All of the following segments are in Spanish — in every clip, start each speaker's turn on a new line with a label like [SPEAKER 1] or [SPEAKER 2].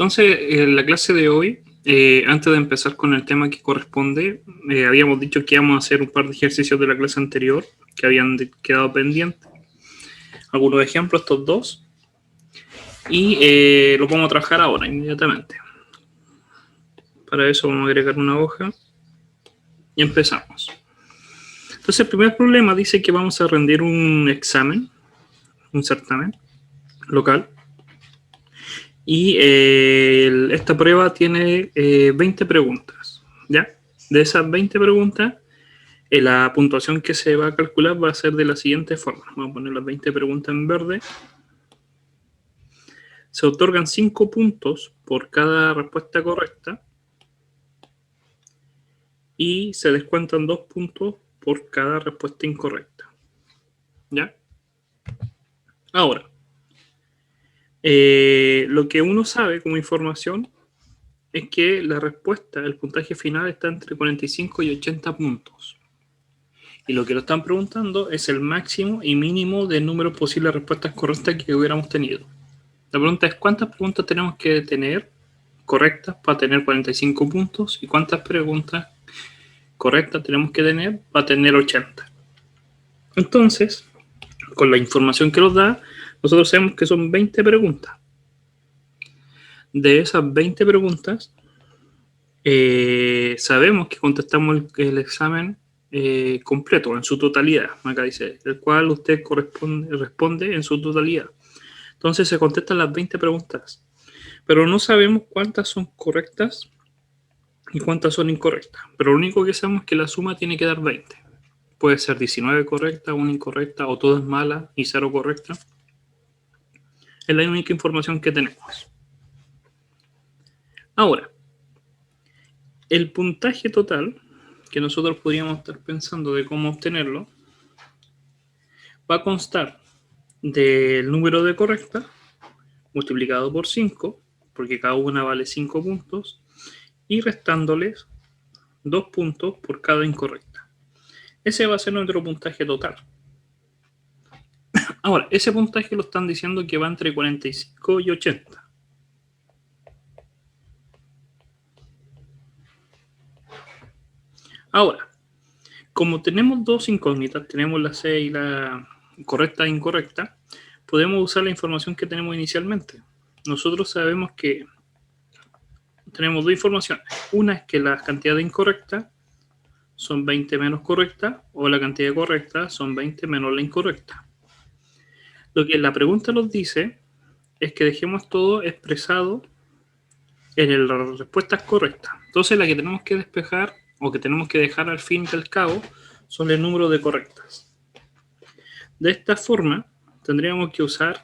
[SPEAKER 1] Entonces, en la clase de hoy, antes de empezar con el tema que corresponde, habíamos dicho que íbamos a hacer un par de ejercicios de la clase anterior que habían quedado pendientes. Algunos ejemplos, estos dos. Y los vamos a trabajar ahora, inmediatamente. Para eso vamos a agregar una hoja y empezamos. Entonces, el primer problema dice que vamos a rendir un examen, un certamen local. Y esta prueba tiene 20 preguntas, ¿ya? De esas 20 preguntas, la puntuación que se va a calcular va a ser de la siguiente forma. Vamos a poner las 20 preguntas en verde. Se otorgan 5 puntos por cada respuesta correcta y se descuentan 2 puntos por cada respuesta incorrecta, ¿ya? Ahora, lo que uno sabe como información es que la respuesta, el puntaje final está entre 45 y 80 puntos. Y lo que nos están preguntando es el máximo y mínimo del número posible de respuestas correctas que hubiéramos tenido. La pregunta es cuántas preguntas tenemos que tener correctas para tener 45 puntos y cuántas preguntas correctas tenemos que tener para tener 80. Entonces, con la información que nos da, nosotros sabemos que son 20 preguntas. De esas 20 preguntas, sabemos que contestamos el examen completo, en su totalidad. Acá dice, el cual usted responde en su totalidad. Entonces se contestan las 20 preguntas, pero no sabemos cuántas son correctas y cuántas son incorrectas. Pero lo único que sabemos es que la suma tiene que dar 20. Puede ser 19 correctas, 1 incorrecta, o todas malas y 0 correctas. Es la única información que tenemos. Ahora, el puntaje total que nosotros podríamos estar pensando de cómo obtenerlo va a constar del número de correctas multiplicado por 5, porque cada una vale 5 puntos, y restándoles 2 puntos por cada incorrecta. Ese va a ser nuestro puntaje total. Ahora, ese puntaje lo están diciendo que va entre 45 y 80. Ahora, como tenemos dos incógnitas, tenemos la C y la correcta e incorrecta, podemos usar la información que tenemos inicialmente. Nosotros sabemos que tenemos dos informaciones. Una es que la cantidad de incorrectas son 20 menos correcta, o la cantidad de correcta son 20 menos la incorrecta. Lo que la pregunta nos dice es que dejemos todo expresado en las respuestas correctas. Entonces la que tenemos que despejar o que tenemos que dejar al fin y al cabo son el número de correctas. De esta forma tendríamos que usar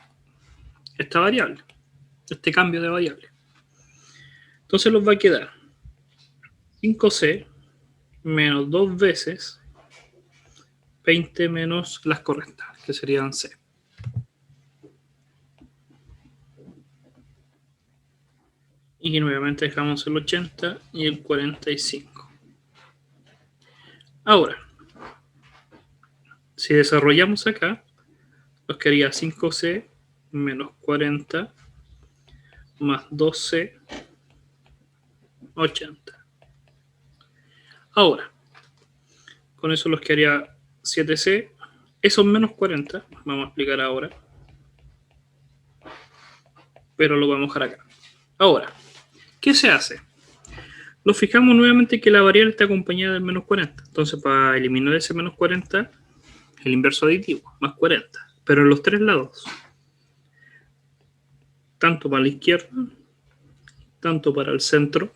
[SPEAKER 1] esta variable, este cambio de variable. Entonces nos va a quedar 5C menos 2 veces 20 menos las correctas, que serían C. Y nuevamente dejamos el 80 y el 45. Ahora, si desarrollamos acá, nos quedaría 5C menos 40 más 2C, 80. Ahora, con eso nos quedaría 7C. Esos menos 40, vamos a explicar ahora. Pero lo vamos a dejar acá. Ahora, ¿qué se hace? Nos fijamos nuevamente que la variable está acompañada del menos 40. Entonces, para eliminar ese menos 40, el inverso aditivo, más 40. Pero en los tres lados. Tanto para la izquierda, tanto para el centro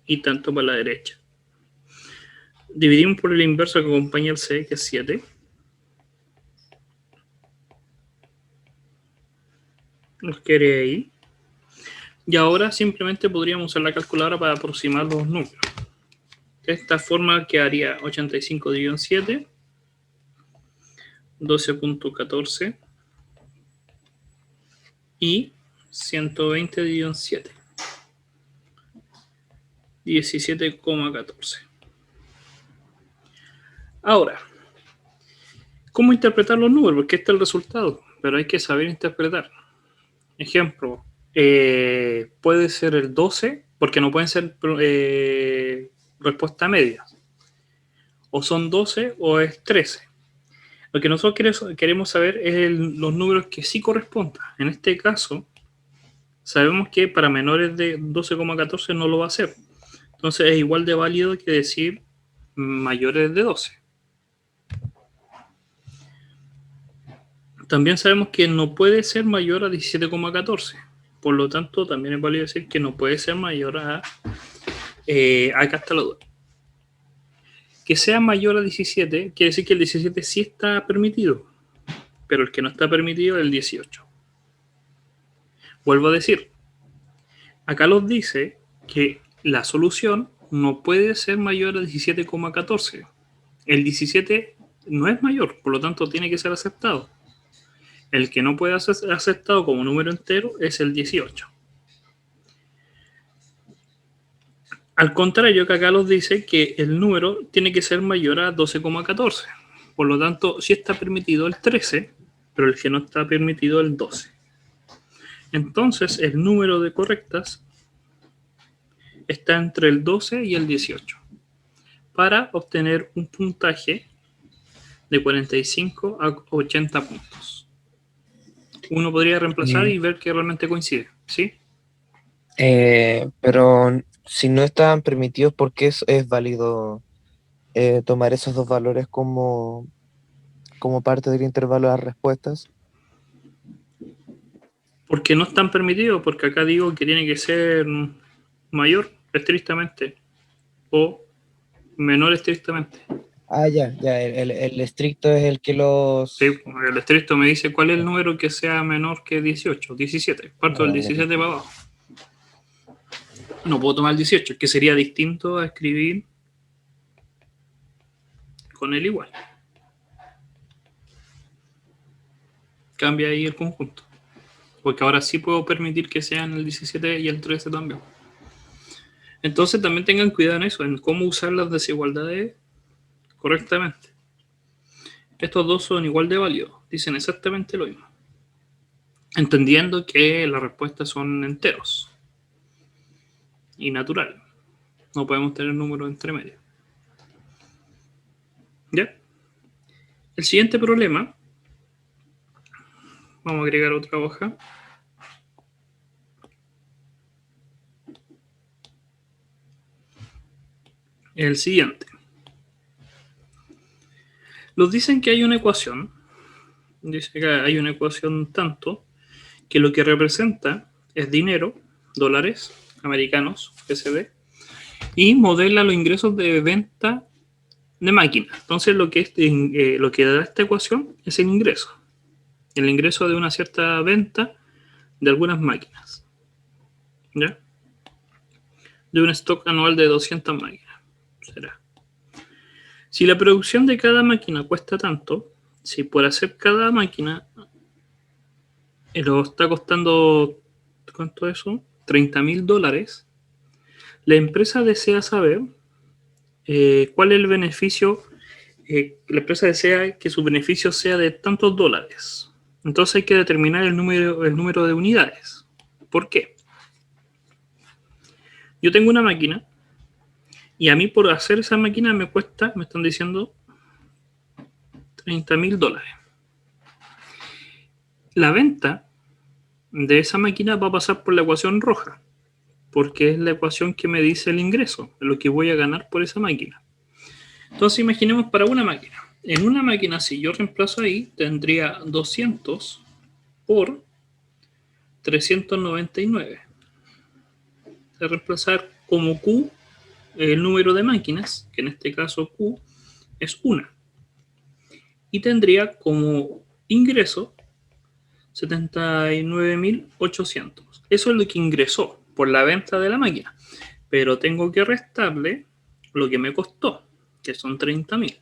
[SPEAKER 1] y tanto para la derecha. Dividimos por el inverso que acompaña el C, que es 7. Nos queda ahí. Y ahora simplemente podríamos usar la calculadora para aproximar los números. De esta forma quedaría 85 dividido en 7, 12.14 y 120 dividido en 7, 17,14. Ahora, ¿cómo interpretar los números? Porque este es el resultado, pero hay que saber interpretar. Ejemplo, puede ser el 12, porque no pueden ser respuesta media. O son 12 o es 13. Lo que nosotros queremos saber es los números que sí correspondan. En este caso, sabemos que para menores de 12,14 no lo va a hacer. Entonces es igual de válido que decir mayores de 12. También sabemos que no puede ser mayor a 17,14. Por lo tanto, también es válido decir que no puede ser mayor a acá está la duda. Que sea mayor a 17 quiere decir que el 17 sí está permitido, pero el que no está permitido es el 18. Vuelvo a decir, acá nos dice que la solución no puede ser mayor a 17,14. El 17 no es mayor, por lo tanto tiene que ser aceptado. El que no puede ser aceptado como número entero es el 18. Al contrario, que acá nos dice que el número tiene que ser mayor a 12,14. Por lo tanto, sí está permitido el 13, pero el que no está permitido es el 12. Entonces, el número de correctas está entre el 12 y el 18 para obtener un puntaje de 45 a 80 puntos. Uno podría reemplazar y ver que realmente coincide, ¿sí?
[SPEAKER 2] Pero si no estaban permitidos, ¿por qué es válido tomar esos dos valores como parte del intervalo de las respuestas?
[SPEAKER 1] Porque no están permitidos, porque acá digo que tiene que ser mayor estrictamente o menor estrictamente.
[SPEAKER 2] Ah, ya, el estricto es el que
[SPEAKER 1] Sí,
[SPEAKER 2] los...
[SPEAKER 1] el estricto me dice cuál es el número que sea menor que 18, 17. Parto del
[SPEAKER 2] Ah, ya.
[SPEAKER 1] 17 para abajo. No puedo tomar el 18, que sería distinto a escribir con el igual. Cambia ahí el conjunto. Porque ahora sí puedo permitir que sean el 17 y el 13 también. Entonces también tengan cuidado en eso, en cómo usar las desigualdades correctamente. Estos dos son igual de válidos, dicen exactamente lo mismo. Entendiendo que las respuestas son enteros y naturales. No podemos tener números entre medio. ¿Ya? El siguiente problema, vamos a agregar otra hoja. El siguiente. Nos dicen que hay una ecuación, dice que hay una ecuación tanto, que lo que representa es dinero, dólares americanos, USD, y modela los ingresos de venta de máquinas. Entonces lo que da esta ecuación es el ingreso de una cierta venta de algunas máquinas, ¿ya? De un stock anual de 200 máquinas, será. Si la producción de cada máquina cuesta tanto, si por hacer cada máquina lo está costando, ¿cuánto es eso? $30,000, la empresa desea saber cuál es el beneficio. La empresa desea que su beneficio sea de tantos dólares. Entonces hay que determinar el número de unidades. ¿Por qué? Yo tengo una máquina y a mí por hacer esa máquina me cuesta, me están diciendo, $30,000. La venta de esa máquina va a pasar por la ecuación roja, porque es la ecuación que me dice el ingreso, lo que voy a ganar por esa máquina. Entonces imaginemos para una máquina. En una máquina, si yo reemplazo ahí, tendría 200 por 399. De reemplazar como Q el número de máquinas, que en este caso Q es una. Y tendría como ingreso 79.800. Eso es lo que ingresó por la venta de la máquina. Pero tengo que restarle lo que me costó, que son 30.000.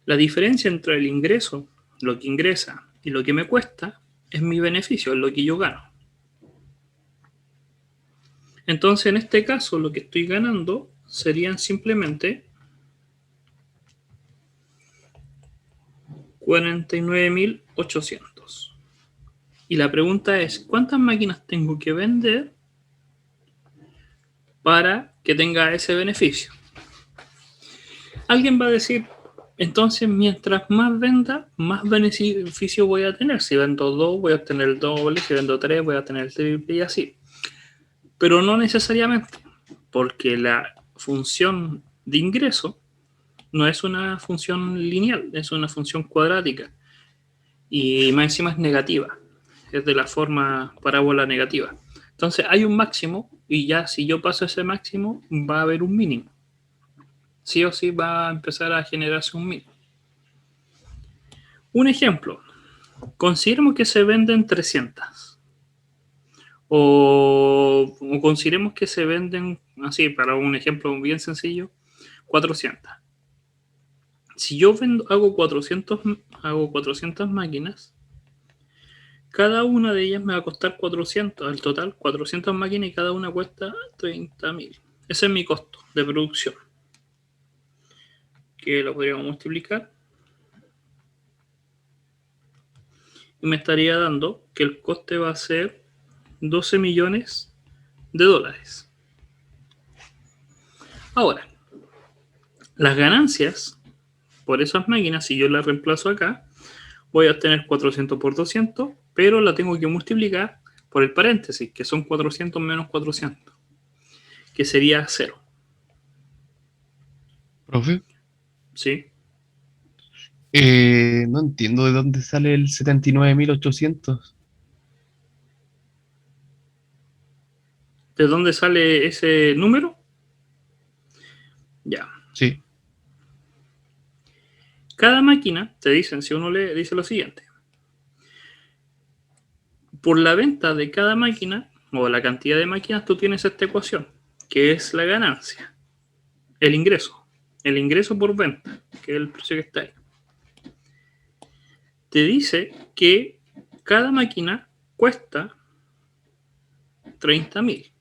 [SPEAKER 1] La diferencia entre el ingreso, lo que ingresa y lo que me cuesta, es mi beneficio, es lo que yo gano. Entonces, en este caso, lo que estoy ganando serían simplemente 49.800. Y la pregunta es, ¿cuántas máquinas tengo que vender para que tenga ese beneficio? Alguien va a decir, entonces mientras más venda, más beneficio voy a tener. Si vendo 2, voy a obtener el doble. Si vendo 3, voy a tener el triple y así. Pero no necesariamente, porque la función de ingreso no es una función lineal, es una función cuadrática. Y más encima es negativa. Es de la forma parábola negativa. Entonces hay un máximo y ya si yo paso ese máximo va a haber un mínimo. Sí o sí va a empezar a generarse un mínimo. Un ejemplo. Consideremos que se venden 300. O consideremos que se venden, así para un ejemplo bien sencillo, 400. Si yo hago 400 máquinas, cada una de ellas me va a costar 400, al total 400 máquinas y cada una cuesta 30.000. Ese es mi costo de producción, que lo podríamos multiplicar. Y me estaría dando que el coste va a ser 12 millones de dólares. Ahora, las ganancias por esas máquinas, si yo las reemplazo acá, voy a obtener 400 por 200, pero la tengo que multiplicar por el paréntesis, que son 400 menos 400, que sería 0.
[SPEAKER 3] Profe,
[SPEAKER 1] ¿Sí?
[SPEAKER 3] no entiendo de dónde sale el 79.800.
[SPEAKER 1] ¿De dónde sale ese número? Ya.
[SPEAKER 3] Sí,
[SPEAKER 1] Cada máquina, te dicen, si uno lee, dice lo siguiente. Por la venta de cada máquina, o la cantidad de máquinas, tú tienes esta ecuación, que es la ganancia, el ingreso por venta, que es el precio que está ahí. Te dice que cada máquina cuesta 30.000.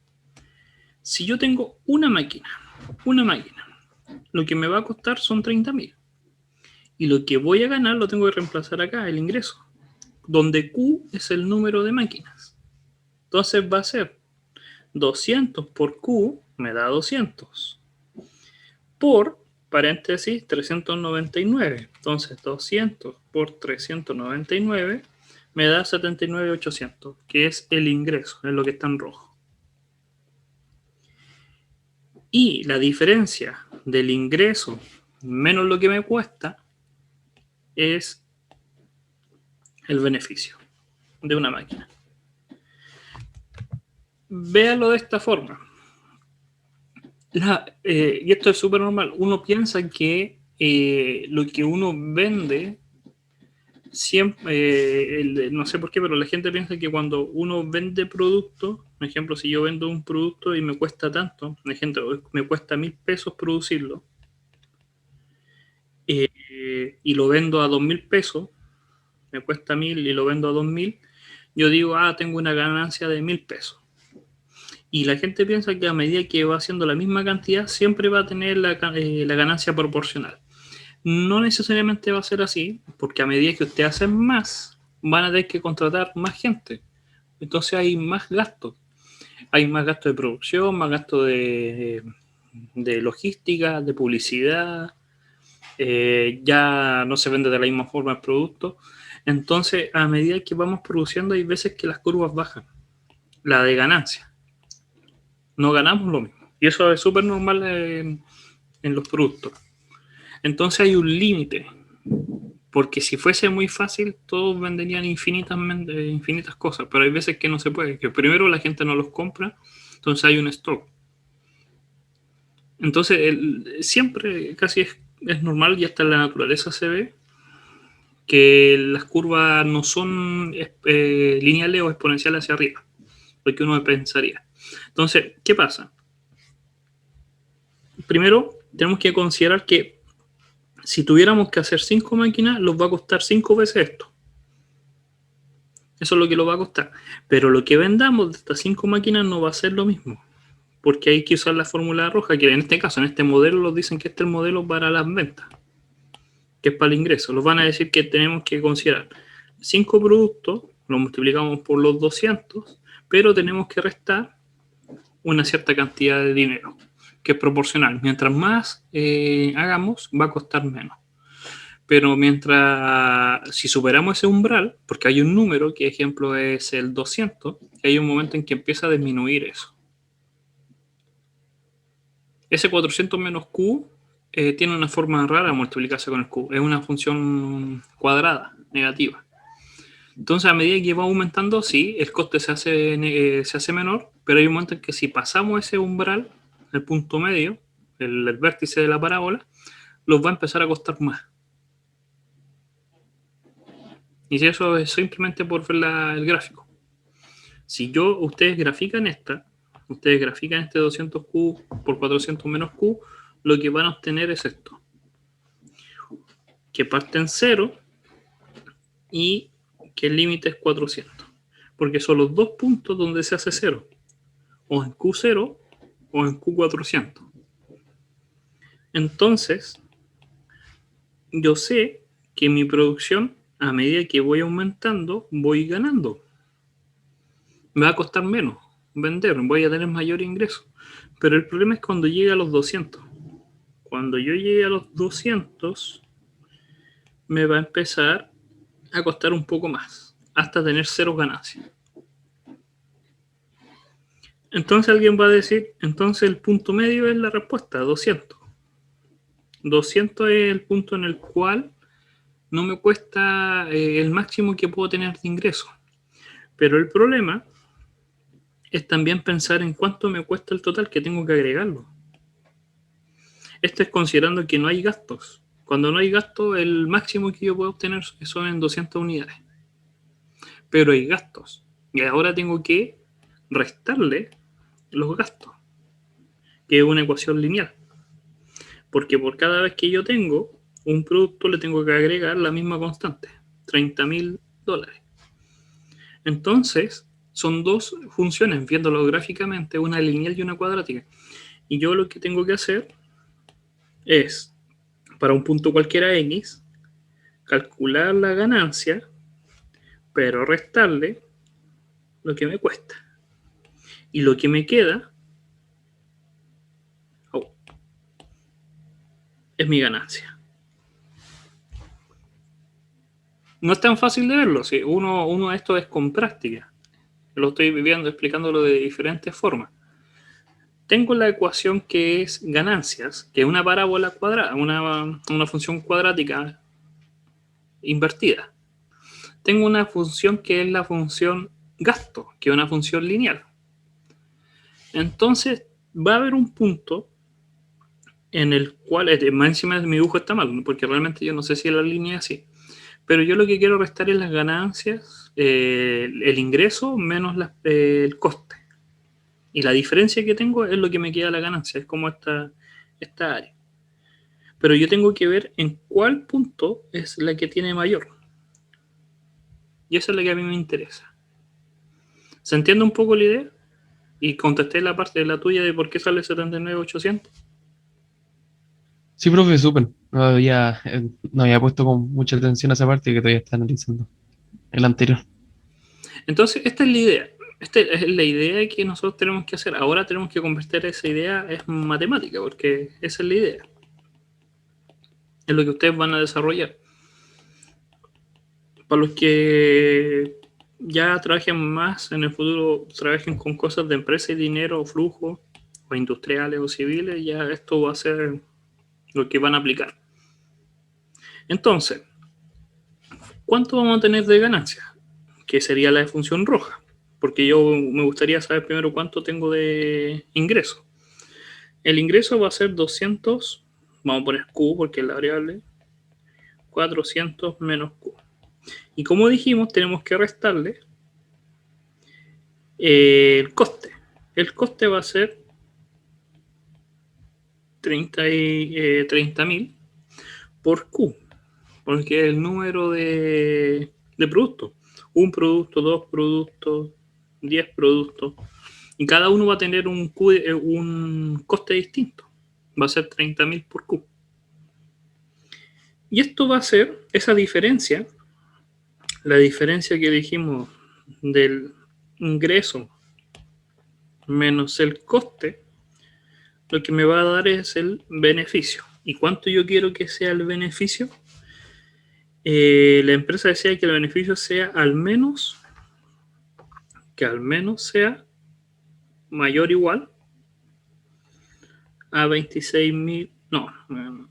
[SPEAKER 1] Si yo tengo una máquina, lo que me va a costar son 30.000. Y lo que voy a ganar lo tengo que reemplazar acá, el ingreso, donde Q es el número de máquinas. Entonces va a ser 200 por Q, me da 200. Por, paréntesis, 399. Entonces 200 por 399 me da 79.800, que es el ingreso, es lo que está en rojo. Y la diferencia del ingreso menos lo que me cuesta es el beneficio de una máquina. Véalo de esta forma. Y esto es súper normal. Uno piensa que lo que uno vende siempre, no sé por qué, pero la gente piensa que cuando uno vende productos, por ejemplo, si yo vendo un producto y me cuesta tanto, por ejemplo, me cuesta 1.000 pesos producirlo, y lo vendo a 2.000 pesos, me cuesta 1.000 y lo vendo a 2.000, yo digo, tengo una ganancia de 1.000 pesos. Y la gente piensa que a medida que va haciendo la misma cantidad, siempre va a tener la ganancia proporcional. No necesariamente va a ser así, porque a medida que usted hace más, van a tener que contratar más gente. Entonces hay más gastos. Hay más gastos de producción, más gastos de logística, de publicidad. Ya no se vende de la misma forma el producto. Entonces, a medida que vamos produciendo, hay veces que las curvas bajan. La de ganancia. No ganamos lo mismo. Y eso es súper normal en los productos. Entonces hay un límite. Porque si fuese muy fácil, todos venderían infinitas cosas. Pero hay veces que no se puede. Que primero la gente no los compra. Entonces hay un stock. Entonces siempre casi es normal y hasta en la naturaleza se ve que las curvas no son lineales o exponenciales hacia arriba. Lo que uno pensaría. Entonces, ¿qué pasa? Primero, tenemos que considerar que si tuviéramos que hacer 5 máquinas, nos va a costar 5 veces esto. Eso es lo que lo va a costar. Pero lo que vendamos de estas 5 máquinas no va a ser lo mismo. Porque hay que usar la fórmula roja, que en este caso, en este modelo, nos dicen que este es el modelo para las ventas, que es para el ingreso. Nos van a decir que tenemos que considerar 5 productos lo multiplicamos por los 200, pero tenemos que restar una cierta cantidad de dinero, que es proporcional. Mientras más hagamos, va a costar menos. Pero si superamos ese umbral, porque hay un número, que ejemplo es el 200, hay un momento en que empieza a disminuir eso. Ese 400 menos Q tiene una forma rara de multiplicarse con el Q. Es una función cuadrada, negativa. Entonces, a medida que va aumentando, sí, el coste se hace menor, pero hay un momento en que si pasamos ese umbral, el punto medio, el vértice de la parábola, los va a empezar a costar más. Y si eso es simplemente por ver el gráfico. Si ustedes grafican este 200Q por 400 menos Q, lo que van a obtener es esto. Que parte en 0 y que el límite es 400. Porque son los dos puntos donde se hace 0. O en Q0 o en Q400. Entonces, yo sé que mi producción, a medida que voy aumentando, voy ganando. Me va a costar menos vender, voy a tener mayor ingreso. Pero el problema es cuando llegue a los 200. Cuando yo llegue a los 200, me va a empezar a costar un poco más, hasta tener 0 ganancias. Entonces alguien va a decir, entonces el punto medio es la respuesta, 200. 200 es el punto en el cual no me cuesta el máximo que puedo tener de ingreso. Pero el problema es también pensar en cuánto me cuesta el total, que tengo que agregarlo. Esto es considerando que no hay gastos. Cuando no hay gastos, el máximo que yo puedo obtener son en 200 unidades. Pero hay gastos. Y ahora tengo que restarle los gastos, que es una ecuación lineal. Porque por cada vez que yo tengo un producto, le tengo que agregar la misma constante, $30,000. Entonces, son dos funciones, viéndolo gráficamente, una lineal y una cuadrática. Y yo lo que tengo que hacer es, para un punto cualquiera X, calcular la ganancia, pero restarle lo que me cuesta. Y lo que me queda es mi ganancia. No es tan fácil de verlo. ¿Sí? Uno de estos es con práctica. Lo estoy viviendo, explicándolo de diferentes formas. Tengo la ecuación que es ganancias, que es una parábola cuadrada, una función cuadrática invertida. Tengo una función que es la función gasto, que es una función lineal. Entonces, va a haber un punto en el cual, más encima mi dibujo está mal, porque realmente yo no sé si la línea es así, pero yo lo que quiero restar es las ganancias, el ingreso menos el coste. Y la diferencia que tengo es lo que me queda la ganancia, es como esta área. Pero yo tengo que ver en cuál punto es la que tiene mayor. Y esa es la que a mí me interesa. ¿Se entiende un poco la idea? Y contesté la parte de la tuya de por qué sale 79,800.
[SPEAKER 3] Sí, profe, súper. No había puesto con mucha atención a esa parte que todavía está analizando el anterior.
[SPEAKER 1] Entonces, esta es la idea. Esta es la idea que nosotros tenemos que hacer. Ahora tenemos que convertir esa idea en matemática, porque esa es la idea. Es lo que ustedes van a desarrollar. Para los que ya trabajen más en el futuro, trabajen con cosas de empresa y dinero, o flujo, o industriales o civiles, ya esto va a ser lo que van a aplicar. Entonces, ¿cuánto vamos a tener de ganancia? Que sería la función roja, porque yo me gustaría saber primero cuánto tengo de ingreso. El ingreso va a ser 200, vamos a poner Q porque es la variable, 400 menos Q. Y como dijimos, tenemos que restarle el coste. El coste va a ser 30.000 por Q, porque es el número de productos. Un producto, 2 productos, 10 productos. Y cada uno va a tener un coste distinto. Va a ser 30.000 por Q. Y esto va a ser esa diferencia, la diferencia que dijimos del ingreso menos el coste, lo que me va a dar es el beneficio. ¿Y cuánto yo quiero que sea el beneficio? La empresa desea que el beneficio sea al menos sea mayor o igual a 26.000, no,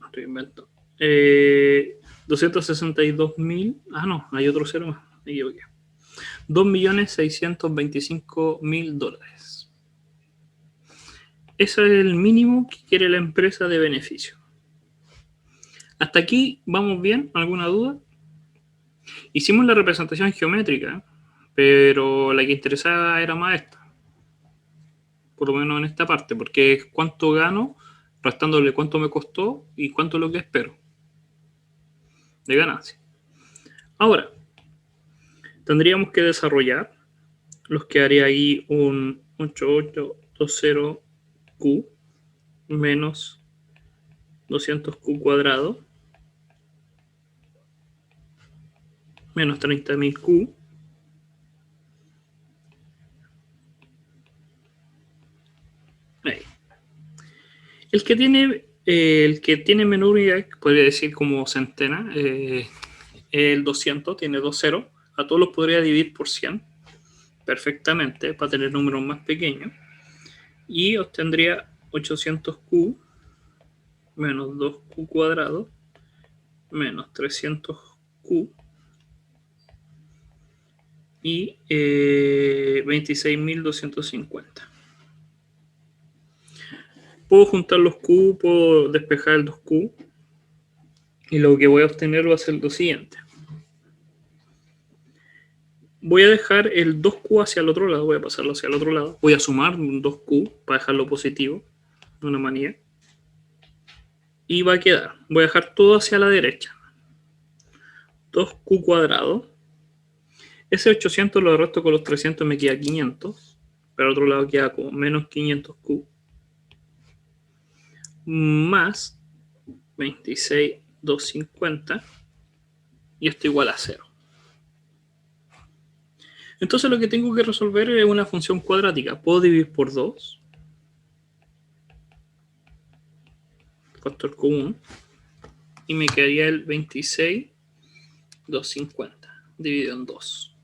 [SPEAKER 1] estoy inventando. 262.000, no, hay otro cero más, me equivoqué. $2.625.000. Ese es el mínimo que quiere la empresa de beneficio. ¿Hasta aquí vamos bien? ¿Alguna duda? Hicimos la representación geométrica, pero la que interesaba era más esta. Por lo menos en esta parte, porque es cuánto gano, restándole cuánto me costó y cuánto es lo que espero de ganancia. Ahora, tendríamos que desarrollar, los que haría ahí un 8820Q menos 200Q cuadrado menos 30.000Q ahí. El que tiene menor unidad, podría decir como centena, el 200 tiene 2 ceros, a todos los podría dividir por 100 perfectamente para tener números más pequeños y obtendría 800Q menos 2Q cuadrado menos 300Q y 26.250. Puedo juntar los Q, puedo despejar el 2Q y lo que voy a obtener va a ser lo siguiente. Voy a dejar el 2Q hacia el otro lado, voy a pasarlo hacia el otro lado. Voy a sumar un 2Q para dejarlo positivo, de una manera. Y va a quedar, voy a dejar todo hacia la derecha. 2Q cuadrado. Ese 800 lo resto con los 300, me queda 500. Pero al otro lado queda como menos 500Q. Más 26.250. Y esto igual a 0. Entonces lo que tengo que resolver es una función cuadrática. Puedo dividir por 2. Factor común. Y me quedaría el 26.250 dividido en 2.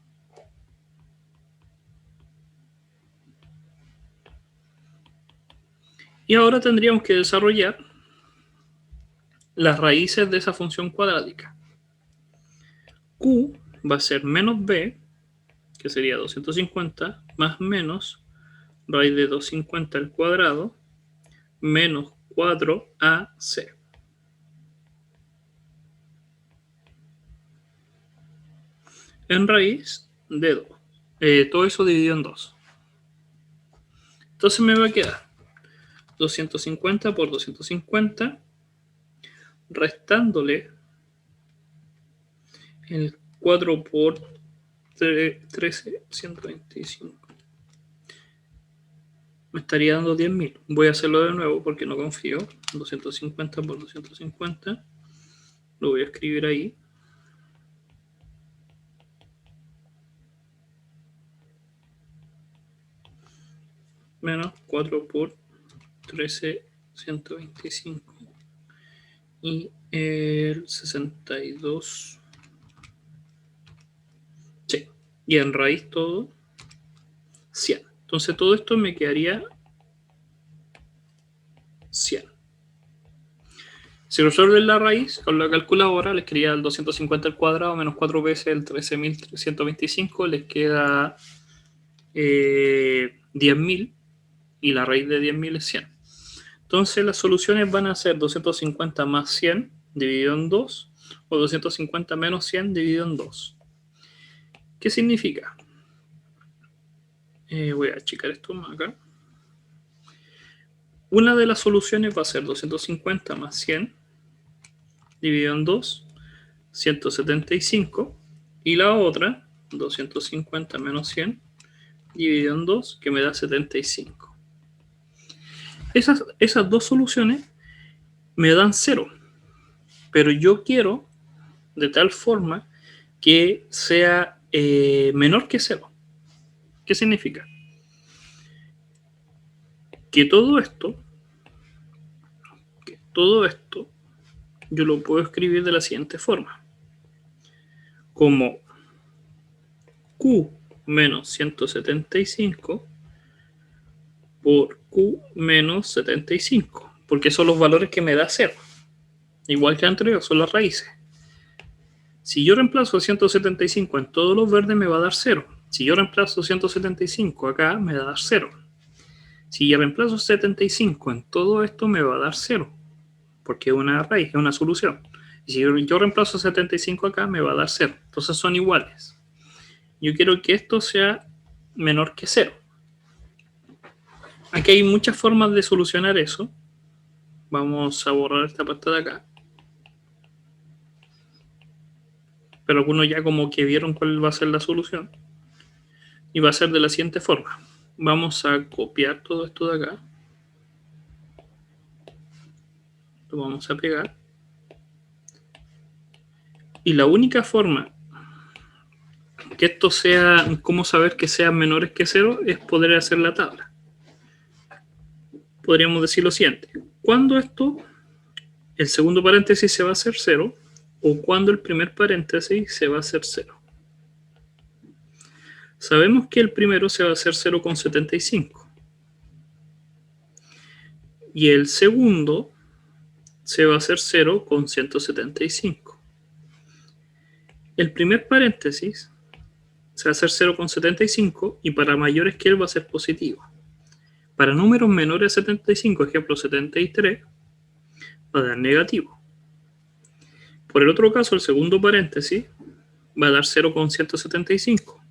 [SPEAKER 1] Y ahora tendríamos que desarrollar las raíces de esa función cuadrática. Q va a ser menos b, que sería 250, más menos raíz de 250 al cuadrado, menos 4ac. En raíz de 2. Todo eso dividido en 2. Entonces me va a quedar 250 por 250, restándole el 4 por 13, 125. Me estaría dando 10.000. Voy a hacerlo de nuevo porque no confío. 250 por 250. Lo voy a escribir ahí. Menos 4 por 13, 125. Y el 62. Sí. Y en raíz todo 100. Entonces todo esto me quedaría 100. Si resuelven la raíz con la calculadora, les quedaría el 250 al cuadrado menos 4 veces el 13.325, les queda 10.000 y la raíz de 10.000 es 100. Entonces las soluciones van a ser 250 más 100 dividido en 2 o 250 menos 100 dividido en 2. ¿Qué significa? Voy a achicar esto más acá. Una de las soluciones va a ser 250 más 100 dividido en 2, 175. Y la otra, 250 menos 100 dividido en 2, que me da 75. Esas dos soluciones me dan 0. Pero yo quiero de tal forma que sea menor que 0. ¿Qué significa? Que todo esto yo lo puedo escribir de la siguiente forma. Como Q menos 175 por Q menos 75, porque son los valores que me da 0. Igual que anterior, son las raíces. Si yo reemplazo 175 en todos los verdes, me va a dar 0. Si yo reemplazo 175 acá, me va a dar 0. Si yo reemplazo 75 en todo esto, me va a dar 0, porque es una raíz, es una solución. Y si yo reemplazo 75 acá, me va a dar 0. Entonces son iguales. Yo quiero que esto sea menor que 0. Aquí hay muchas formas de solucionar eso. Vamos a borrar esta parte de acá. Pero algunos ya como que vieron cuál va a ser la solución. Y va a ser de la siguiente forma. Vamos a copiar todo esto de acá. Lo vamos a pegar. Y la única forma que esto sea, cómo saber que sean menores que 0, es poder hacer la tabla. Podríamos decir lo siguiente. Cuando esto, el segundo paréntesis se va a hacer 0, o cuando el primer paréntesis se va a hacer 0. Sabemos que el primero se va a hacer 0,75. Y el segundo se va a hacer 0,175. El primer paréntesis se va a hacer 0,75 y para mayores que él va a ser positivo. Para números menores a 75, ejemplo 73, va a dar negativo. Por el otro caso, el segundo paréntesis va a dar 0,175.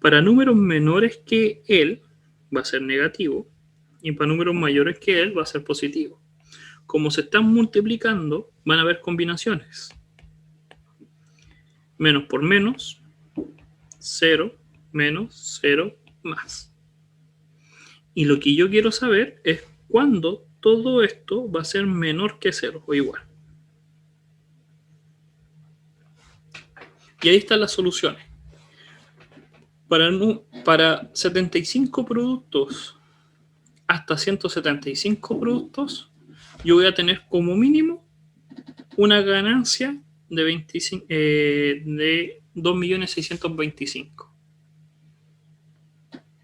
[SPEAKER 1] Para números menores que él va a ser negativo y para números mayores que él va a ser positivo. Como se están multiplicando, van a haber combinaciones. Menos por menos, 0, menos, 0, más. Y lo que yo quiero saber es cuándo todo esto va a ser menor que 0 o igual. Y ahí están las soluciones. Para 75 productos hasta 175 productos, yo voy a tener como mínimo una ganancia de 2.625.000.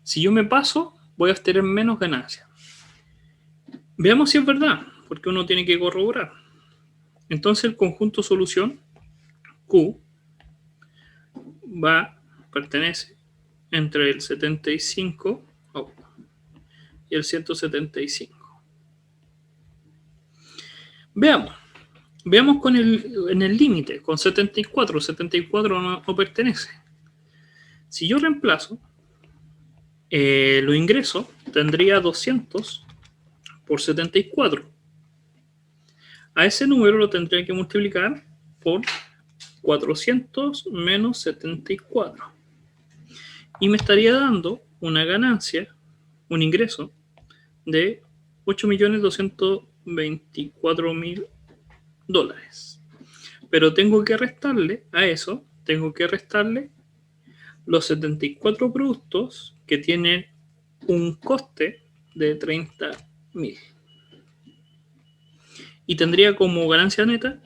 [SPEAKER 1] Si yo me paso, voy a tener menos ganancia. Veamos si es verdad, porque uno tiene que corroborar. Entonces el conjunto solución Q pertenece entre el 75 y el 175. Veamos en el límite, con 74. 74 no pertenece. Si yo reemplazo los ingresos, tendría 200 por 74. A ese número lo tendría que multiplicar por 400 menos 74. Y me estaría dando una ganancia, un ingreso de $8.224.000. Pero tengo que restarle a eso, los 74 productos que tienen un coste de 30.000. Y tendría como ganancia neta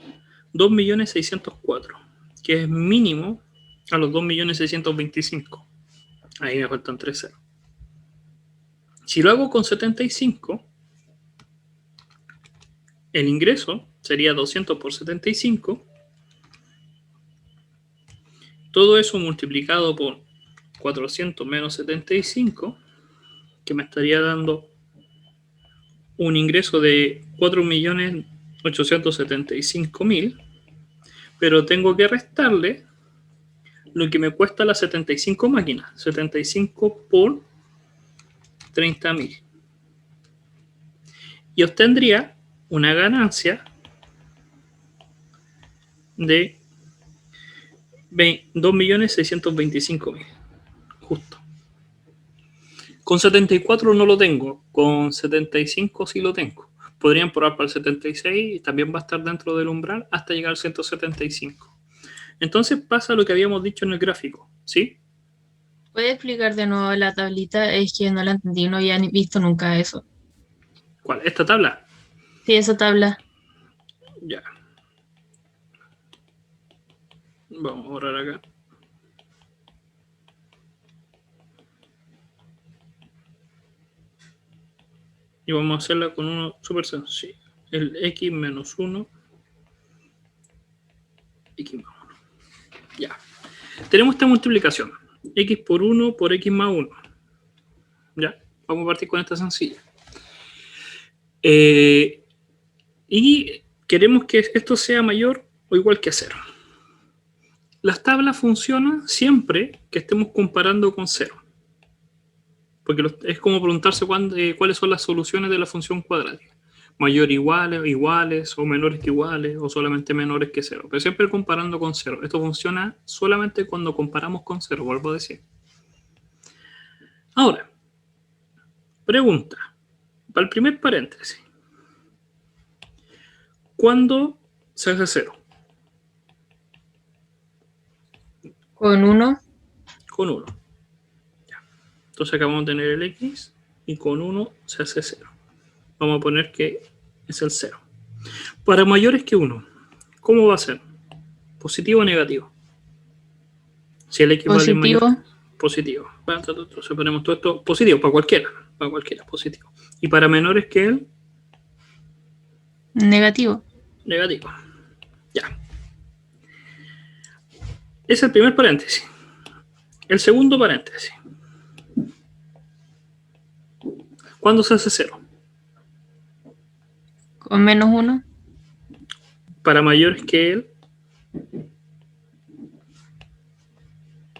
[SPEAKER 1] 2.604.000, que es mínimo a los 2.625.000. Ahí me faltan 3 ceros. Si lo hago con 75, el ingreso sería 200 por 75. Todo eso multiplicado por 400 menos 75, que me estaría dando un ingreso de 4.875.000, pero tengo que restarle lo que me cuesta las 75 máquinas, 75 por 30.000. Y obtendría una ganancia de 2.625.000. Justo. Con 74 no lo tengo, con 75 sí lo tengo. Podrían probar para el 76 y también va a estar dentro del umbral hasta llegar al 175. Entonces pasa lo que habíamos dicho en el gráfico, ¿sí?
[SPEAKER 4] ¿Puede explicar de nuevo la tablita? Es que no la entendí, no había ni visto nunca eso.
[SPEAKER 1] ¿Cuál? ¿Esta tabla?
[SPEAKER 4] Sí, esa tabla.
[SPEAKER 1] Ya. Vamos a borrar acá. Y vamos a hacerla con uno súper sencillo. El x menos 1, x más 1. Ya. Tenemos esta multiplicación. X por 1 por x más 1. Ya. Vamos a partir con esta sencilla. Y queremos que esto sea mayor o igual que 0. Las tablas funcionan siempre que estemos comparando con 0. Porque es como preguntarse cuáles son las soluciones de la función cuadrática. Mayor iguales, iguales, o menores que iguales, o solamente menores que 0. Pero siempre comparando con 0. Esto funciona solamente cuando comparamos con 0, vuelvo a decir. Ahora, pregunta. Para el primer paréntesis. ¿Cuándo se hace 0?
[SPEAKER 4] Con 1.
[SPEAKER 1] Con 1. Entonces acá vamos a tener el x y con 1 se hace 0. Vamos a poner que es el 0. Para mayores que 1, ¿cómo va a ser? ¿Positivo o negativo? Si el x vale mayor,
[SPEAKER 4] Positivo.
[SPEAKER 1] positivo. Entonces ponemos todo esto positivo para cualquiera, positivo. Y para menores que él,
[SPEAKER 4] Negativo.
[SPEAKER 1] negativo. Ya. Es el primer paréntesis. El segundo paréntesis. ¿Cuándo se hace 0?
[SPEAKER 4] Con menos 1.
[SPEAKER 1] Para mayores que él,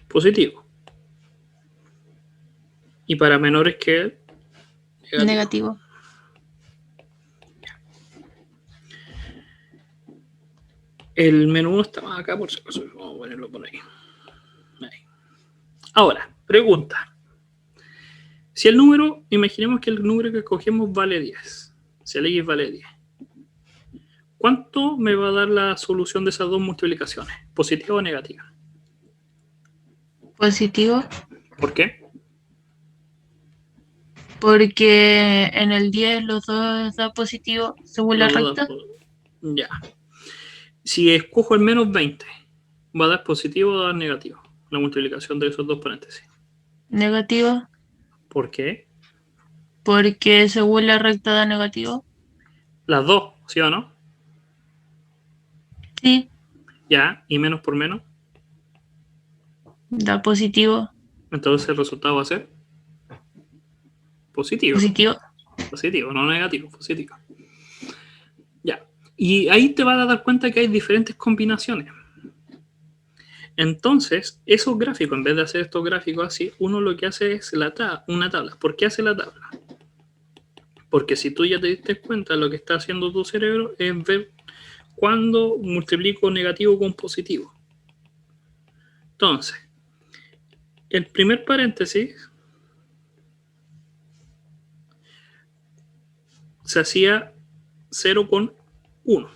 [SPEAKER 1] positivo. Y para menores que él, negativo.
[SPEAKER 4] Negativo.
[SPEAKER 1] El menú 1 está más acá, por si acaso. Vamos a ponerlo por ahí. Ahora, pregunta. Si el número, imaginemos que el número que cogemos vale 10. Si el x vale 10. ¿Cuánto me va a dar la solución de esas dos multiplicaciones? ¿Positiva o negativa?
[SPEAKER 4] Positivo.
[SPEAKER 1] ¿Por qué?
[SPEAKER 4] Porque en el 10 los dos da positivo según la recta.
[SPEAKER 1] Ya. Si escojo el menos 20, ¿va a dar positivo o va a dar negativo? La multiplicación de esos dos paréntesis.
[SPEAKER 4] Negativo.
[SPEAKER 1] ¿Por qué?
[SPEAKER 4] Porque según la recta da negativo.
[SPEAKER 1] Las dos, ¿sí o no?
[SPEAKER 4] Sí.
[SPEAKER 1] Ya, y menos por menos.
[SPEAKER 4] Da positivo.
[SPEAKER 1] Entonces el resultado va a ser positivo.
[SPEAKER 4] Positivo.
[SPEAKER 1] Positivo, no negativo, positivo. Ya. Y ahí te vas a dar cuenta que hay diferentes combinaciones. Entonces, esos gráficos, en vez de hacer estos gráficos así, uno lo que hace es una tabla. ¿Por qué hace la tabla? Porque si tú ya te diste cuenta, lo que está haciendo tu cerebro es ver cuándo multiplico negativo con positivo. Entonces, el primer paréntesis se hacía 0 con 1.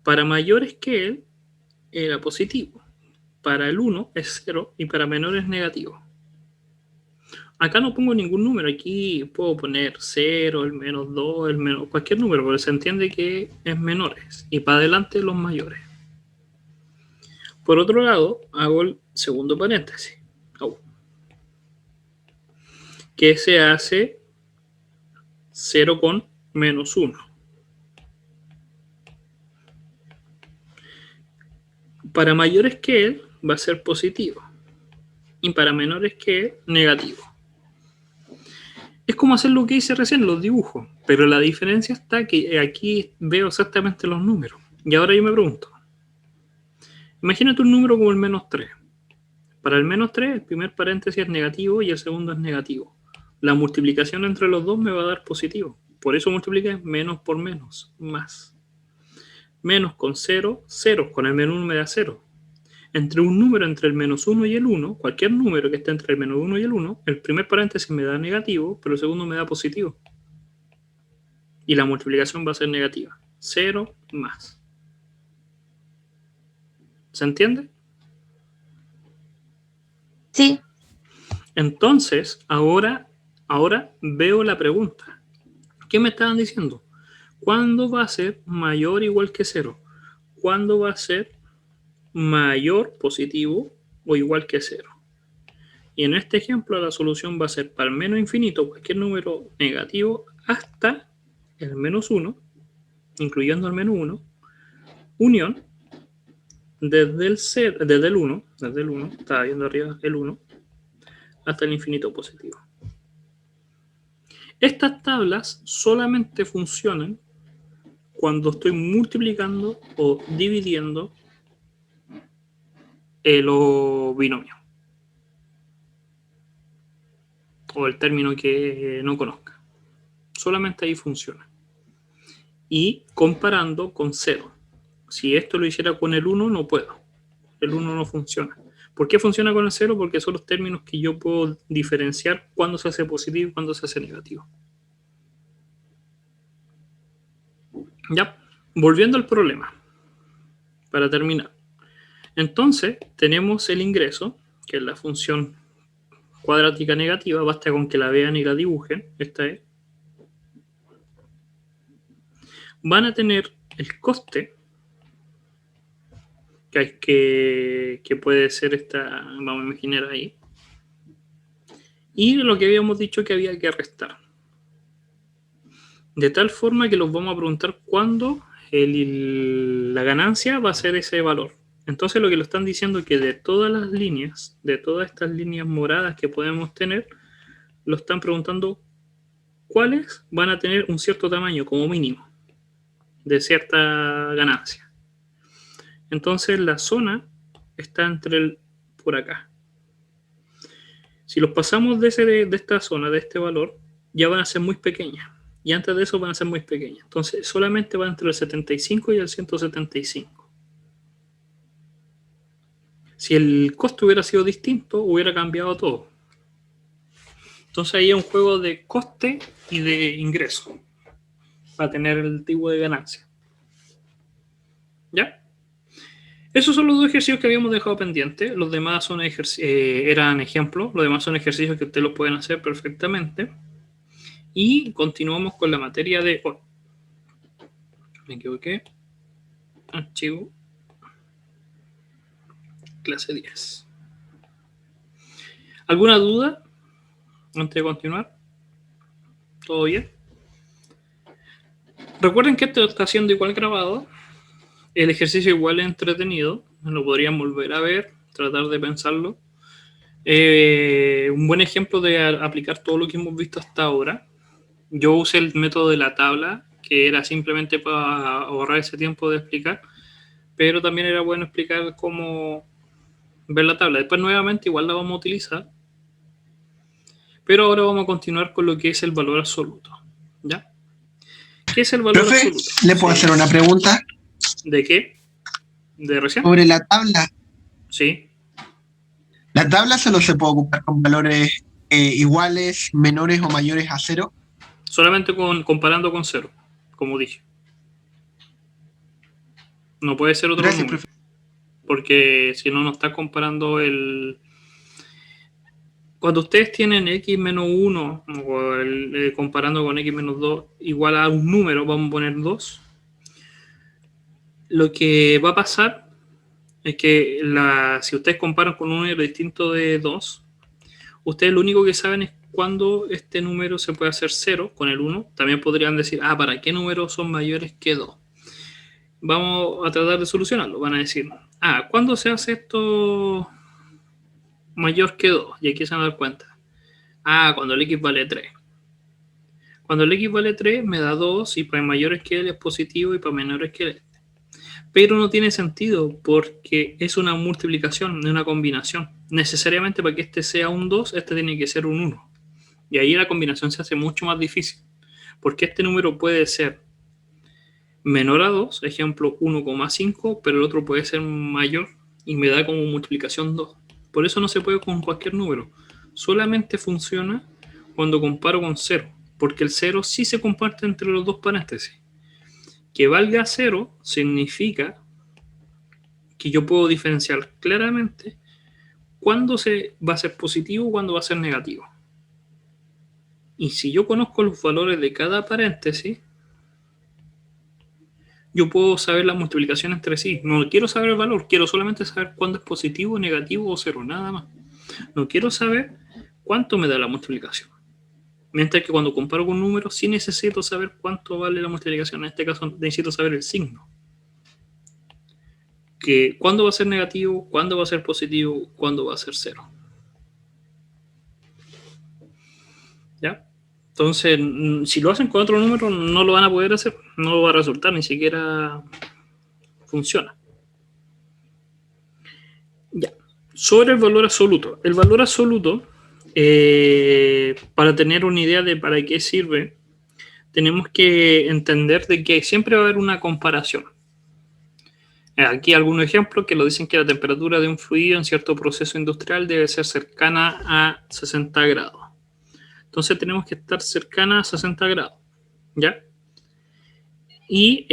[SPEAKER 1] Para mayores que él, era positivo. Para el 1 es 0 y para menores es negativo. Acá no pongo ningún número, aquí puedo poner 0, el menos 2, el menos cualquier número, porque se entiende que es menores y para adelante los mayores. Por otro lado, hago el segundo paréntesis, que se hace 0 con menos 1. Para mayores que él va a ser positivo y para menores que él negativo. Es como hacer lo que hice recién, los dibujos, pero la diferencia está que aquí veo exactamente los números. Y ahora yo me pregunto, imagínate un número como el menos 3. Para el menos 3, el primer paréntesis es negativo y el segundo es negativo. La multiplicación entre los dos me va a dar positivo. Por eso multipliqué menos por menos, más. Menos con 0, 0. Con el menos 1 me da 0. Entre un número entre el menos 1 y el 1, cualquier número que esté entre el menos 1 y el 1, el primer paréntesis me da negativo, pero el segundo me da positivo. Y la multiplicación va a ser negativa. 0 más. ¿Se entiende?
[SPEAKER 4] Sí.
[SPEAKER 1] Entonces, ahora veo la pregunta. ¿Qué me estaban diciendo? ¿Cuándo va a ser mayor o igual que 0? ¿Cuándo va a ser mayor positivo o igual que 0? Y en este ejemplo la solución va a ser para el menos infinito, cualquier número negativo, hasta el menos 1, incluyendo el menos 1, unión desde el 1, estaba viendo arriba el 1, hasta el infinito positivo. Estas tablas solamente funcionan cuando estoy multiplicando o dividiendo los binomios o el término que no conozca. Solamente ahí funciona. Y comparando con 0. Si esto lo hiciera con el 1, no puedo. El 1 no funciona. ¿Por qué funciona con el 0? Porque son los términos que yo puedo diferenciar cuando se hace positivo y cuando se hace negativo. Ya, volviendo al problema, para terminar. Entonces, tenemos el ingreso, que es la función cuadrática negativa, basta con que la vean y la dibujen, esta es. Van a tener el coste, que puede ser esta, vamos a imaginar ahí, y lo que habíamos dicho que había que restar. De tal forma que los vamos a preguntar cuándo la ganancia va a ser ese valor. Entonces lo que lo están diciendo es que de todas las líneas, de todas estas líneas moradas que podemos tener, lo están preguntando cuáles van a tener un cierto tamaño como mínimo de cierta ganancia. Entonces la zona está por acá. Si los pasamos de esta zona, de este valor, ya van a ser muy pequeñas. Y antes de eso van a ser muy pequeñas. Entonces solamente va entre el 75 y el 175. Si el costo hubiera sido distinto, hubiera cambiado todo. Entonces ahí es un juego de coste y de ingreso para tener el tipo de ganancia. ¿Ya? Esos son los dos ejercicios que habíamos dejado pendientes. Los demás son eran ejemplos. Los demás son ejercicios que ustedes los pueden hacer perfectamente. Y continuamos con la materia de hoy. Me equivoqué. Archivo. Clase 10. ¿Alguna duda antes de continuar? ¿Todo bien? Recuerden que esto está siendo igual grabado. El ejercicio igual es entretenido. Lo podrían volver a ver, tratar de pensarlo. Un buen ejemplo de aplicar todo lo que hemos visto hasta ahora. Yo usé el método de la tabla, que era simplemente para ahorrar ese tiempo de explicar. Pero también era bueno explicar cómo ver la tabla. Después nuevamente igual la vamos a utilizar. Pero ahora vamos a continuar con lo que es el valor absoluto. ¿Ya? ¿Qué es el valor
[SPEAKER 5] Profe,
[SPEAKER 1] absoluto?
[SPEAKER 5] ¿le puedo hacer una pregunta?
[SPEAKER 1] ¿De qué? ¿De recién?
[SPEAKER 5] Sobre la tabla.
[SPEAKER 1] Sí.
[SPEAKER 5] ¿La tabla solo se puede ocupar con valores iguales, menores o mayores a 0?
[SPEAKER 1] Solamente comparando con 0, como dije. No puede ser otro
[SPEAKER 5] Gracias,
[SPEAKER 1] número.
[SPEAKER 5] profe.
[SPEAKER 1] Porque si no, no está comparando el... Cuando ustedes tienen x menos 1 o comparando con x menos 2 igual a un número, vamos a poner 2, lo que va a pasar es que si ustedes comparan con un número distinto de 2, ustedes lo único que saben es cuándo este número se puede hacer 0 con el 1. También podrían decir, ¿para qué números son mayores que 2? Vamos a tratar de solucionarlo. Van a decir, ¿cuándo se hace esto mayor que 2? Y aquí se van a dar cuenta. Cuando el x vale 3. Cuando el x vale 3 me da 2 y para mayores que él es positivo y para menores que él. Pero no tiene sentido porque es una multiplicación, no una combinación. Necesariamente para que este sea un 2, este tiene que ser un 1. Y ahí la combinación se hace mucho más difícil. Porque este número puede ser menor a 2, ejemplo 1,5, pero el otro puede ser mayor y me da como multiplicación 2. Por eso no se puede con cualquier número. Solamente funciona cuando comparo con 0, porque el 0 sí se comparte entre los dos paréntesis. Que valga 0 significa que yo puedo diferenciar claramente cuándo va a ser positivo, cuándo va a ser negativo. Y si yo conozco los valores de cada paréntesis, yo puedo saber la multiplicación entre sí. No quiero saber el valor, quiero solamente saber cuándo es positivo, negativo o cero, nada más. No quiero saber cuánto me da la multiplicación. Mientras que cuando comparo con números, sí necesito saber cuánto vale la multiplicación. En este caso necesito saber el signo. Que cuándo va a ser negativo, cuándo va a ser positivo, cuándo va a ser cero. ¿Ya? Entonces, si lo hacen con otro número, no lo van a poder hacer. No lo va a resultar, ni siquiera funciona. Ya. Sobre el valor absoluto. El valor absoluto, para tener una idea de para qué sirve, tenemos que entender de que siempre va a haber una comparación. Aquí algunos ejemplos que lo dicen que la temperatura de un fluido en cierto proceso industrial debe ser cercana a 60 grados. Entonces tenemos que estar cercana a 60 grados, ¿ya? Y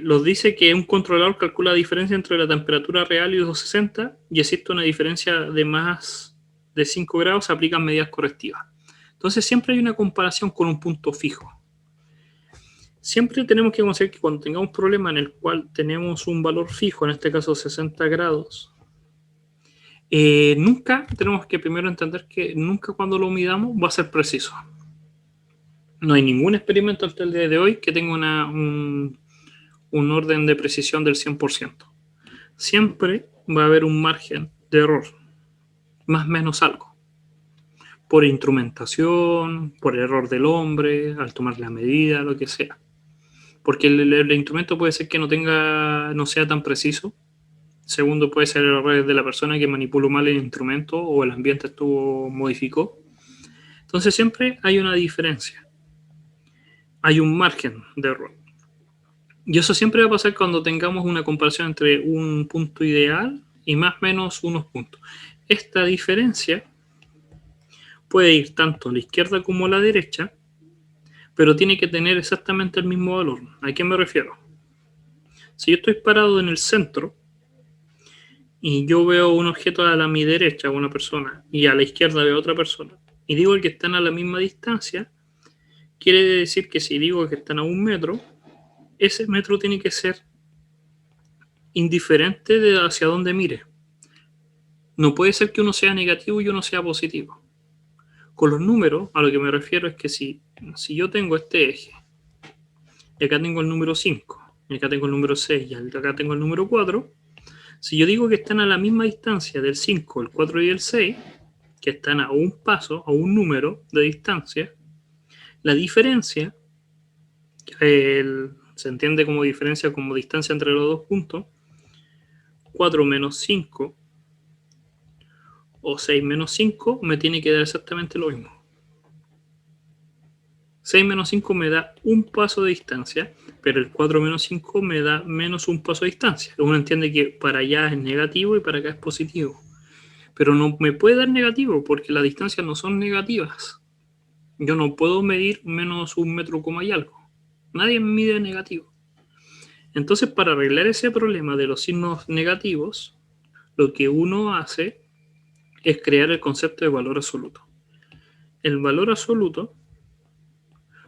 [SPEAKER 1] nos dice que un controlador calcula la diferencia entre la temperatura real y los 60 y existe una diferencia de más de 5 grados, se aplican medidas correctivas. Entonces siempre hay una comparación con un punto fijo. Siempre tenemos que conocer que cuando tengamos un problema en el cual tenemos un valor fijo, en este caso 60 grados, nunca tenemos que primero entender que nunca cuando lo midamos va a ser preciso. No hay ningún experimento hasta el día de hoy que tenga un orden de precisión del 100%. Siempre va a haber un margen de error, más o menos algo. Por instrumentación, por error del hombre, al tomar la medida, lo que sea. Porque el instrumento puede ser que no sea tan preciso. Segundo, puede ser errores de la persona que manipuló mal el instrumento o el ambiente modificó. Entonces siempre hay una diferencia. Hay un margen de error. Y eso siempre va a pasar cuando tengamos una comparación entre un punto ideal y más o menos unos puntos. Esta diferencia puede ir tanto a la izquierda como a la derecha, pero tiene que tener exactamente el mismo valor. ¿A qué me refiero? Si yo estoy parado en el centro y yo veo un objeto a mi derecha, una persona, y a la izquierda veo otra persona, y digo que están a la misma distancia, quiere decir que si digo que están a 1 metro, ese metro tiene que ser indiferente de hacia dónde mire. No puede ser que uno sea negativo y uno sea positivo. Con los números, a lo que me refiero es que si yo tengo este eje, y acá tengo el número 5, y acá tengo el número 6, y acá tengo el número 4, si yo digo que están a la misma distancia del 5, el 4 y el 6, que están a un paso, a un número de distancia, la diferencia, se entiende como diferencia, como distancia entre los dos puntos, 4 menos 5 o 6 menos 5 me tiene que dar exactamente lo mismo. 6 menos 5 me da un paso de distancia, pero el 4 menos 5 me da menos un paso de distancia. Uno entiende que para allá es negativo y para acá es positivo. Pero no me puede dar negativo porque las distancias no son negativas. Yo no puedo medir menos 1 metro como hay algo. Nadie mide negativo. Entonces, para arreglar ese problema de los signos negativos, lo que uno hace es crear el concepto de valor absoluto. El valor absoluto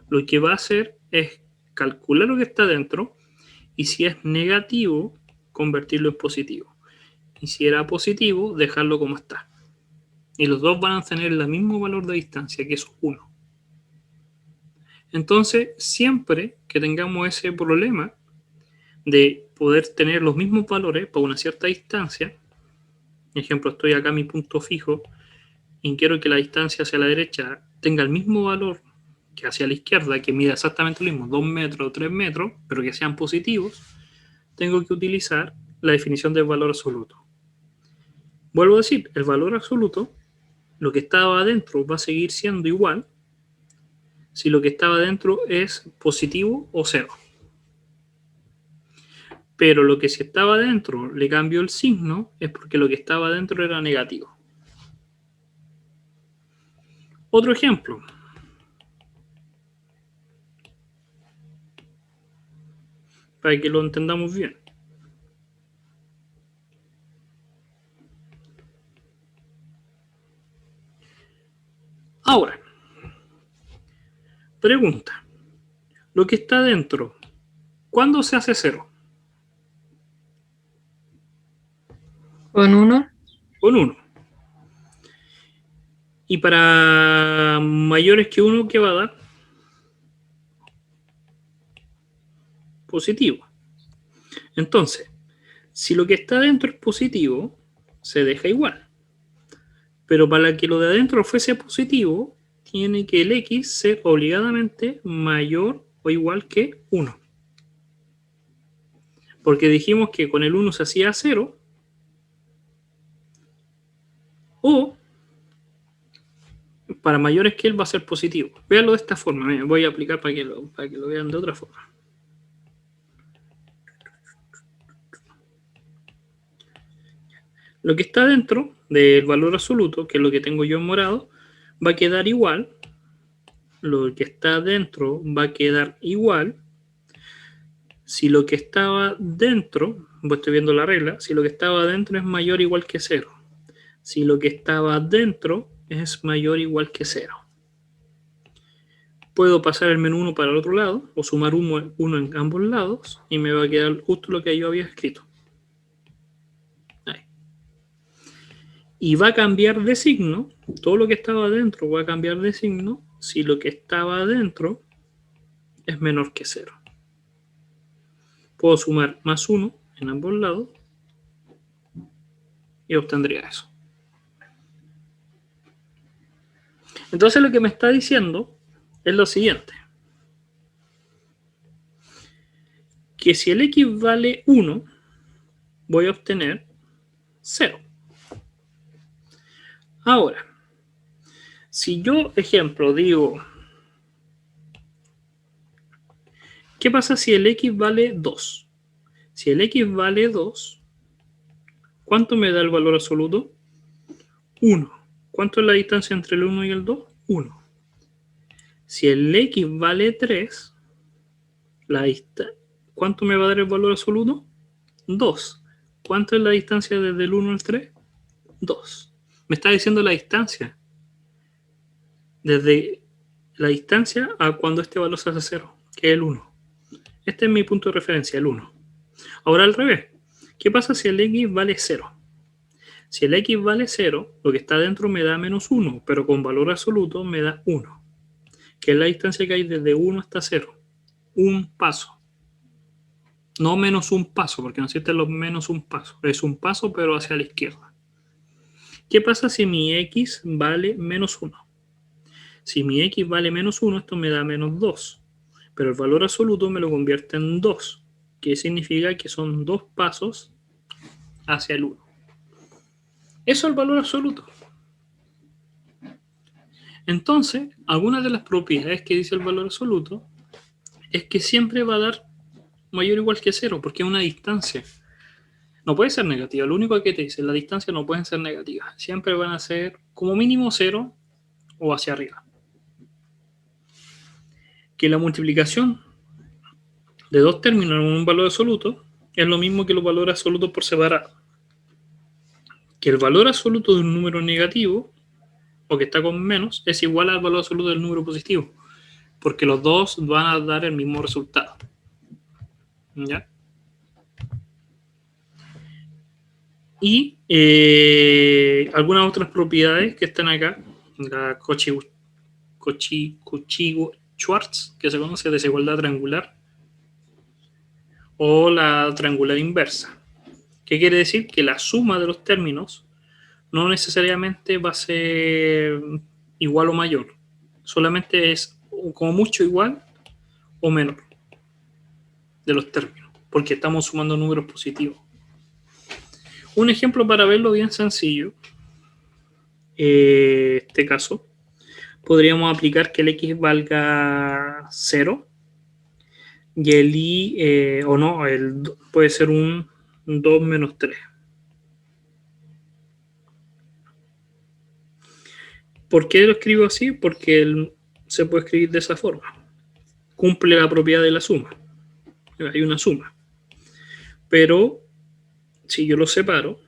[SPEAKER 1] lo que va a hacer es calcular lo que está dentro y si es negativo, convertirlo en positivo. Y si era positivo, dejarlo como está. Y los dos van a tener el mismo valor de distancia, que es 1. Entonces, siempre que tengamos ese problema de poder tener los mismos valores para una cierta distancia, por ejemplo, estoy acá en mi punto fijo y quiero que la distancia hacia la derecha tenga el mismo valor que hacia la izquierda, que mida exactamente lo mismo, 2 metros o 3 metros, pero que sean positivos, tengo que utilizar la definición del valor absoluto. Vuelvo a decir, el valor absoluto, lo que estaba adentro va a seguir siendo igual si lo que estaba adentro es positivo o cero. Pero lo que si estaba adentro le cambió el signo es porque lo que estaba adentro era negativo. Otro ejemplo. Para que lo entendamos bien. Pregunta. Lo que está dentro, ¿cuándo se hace 0?
[SPEAKER 4] Con 1,
[SPEAKER 1] Con 1. Y para mayores que 1, ¿qué va a dar? Positivo. Entonces, si lo que está dentro es positivo, se deja igual. Pero para que lo de adentro fuese positivo, tiene que el x ser obligadamente mayor o igual que 1. Porque dijimos que con el 1 se hacía 0. O para mayores que él va a ser positivo. Véanlo de esta forma. Me voy a aplicar para que lo vean de otra forma. Lo que está dentro del valor absoluto, que es lo que tengo yo en morado, va a quedar igual. Lo que está dentro va a quedar igual. Si lo que estaba dentro, estoy viendo la regla, si lo que estaba dentro es mayor o igual que 0. Si lo que estaba dentro es mayor o igual que 0. Puedo pasar el menú 1 para el otro lado, o sumar 1 en ambos lados, y me va a quedar justo lo que yo había escrito. Ahí. Y va a cambiar de signo, todo lo que estaba adentro va a cambiar de signo si lo que estaba adentro es menor que 0. Puedo sumar más 1 en ambos lados y obtendría eso. Entonces lo que me está diciendo es lo siguiente. Que si el x vale 1, voy a obtener 0. Ahora, si yo, ejemplo, digo, ¿qué pasa si el x vale 2? Si el x vale 2, ¿cuánto me da el valor absoluto? 1. ¿Cuánto es la distancia entre el 1 y el 2? 1. Si el x vale 3, ¿cuánto me va a dar el valor absoluto? 2. ¿Cuánto es la distancia desde el 1 al 3? 2. Me está diciendo la distancia. Desde la distancia a cuando este valor se hace 0, que es el 1. Este es mi punto de referencia, el 1. Ahora al revés. ¿Qué pasa si el x vale 0? Si el x vale 0, lo que está dentro me da menos 1, pero con valor absoluto me da 1, que es la distancia que hay desde 1 hasta 0. Un paso. No menos un paso, porque no existen los menos un paso. Es un paso, pero hacia la izquierda. ¿Qué pasa si mi x vale menos 1? Si mi x vale menos 1, esto me da menos 2. Pero el valor absoluto me lo convierte en 2, que significa que son 2 pasos hacia el 1. Eso es el valor absoluto. Entonces, algunas de las propiedades que dice el valor absoluto es que siempre va a dar mayor o igual que 0, porque es una distancia. No puede ser negativa. Lo único que te dice, las distancias no pueden ser negativas. Siempre van a ser como mínimo 0 o hacia arriba. Que la multiplicación de dos términos en un valor absoluto es lo mismo que los valores absolutos por separado. Que el valor absoluto de un número negativo, o que está con menos, es igual al valor absoluto del número positivo, porque los dos van a dar el mismo resultado. ¿Ya? Y algunas otras propiedades que están acá, la Cauchy-Schwarz, que se conoce desigualdad triangular, o la triangular inversa. ¿Qué quiere decir? Que la suma de los términos no necesariamente va a ser igual o mayor. Solamente es como mucho igual o menor de los términos, porque estamos sumando números positivos. Un ejemplo para verlo bien sencillo. Este caso, podríamos aplicar que el x valga 0 y el y, o no, puede ser un 2 menos 3. ¿Por qué lo escribo así? Porque se puede escribir de esa forma. Cumple la propiedad de la suma. Hay una suma. Pero si yo lo separo,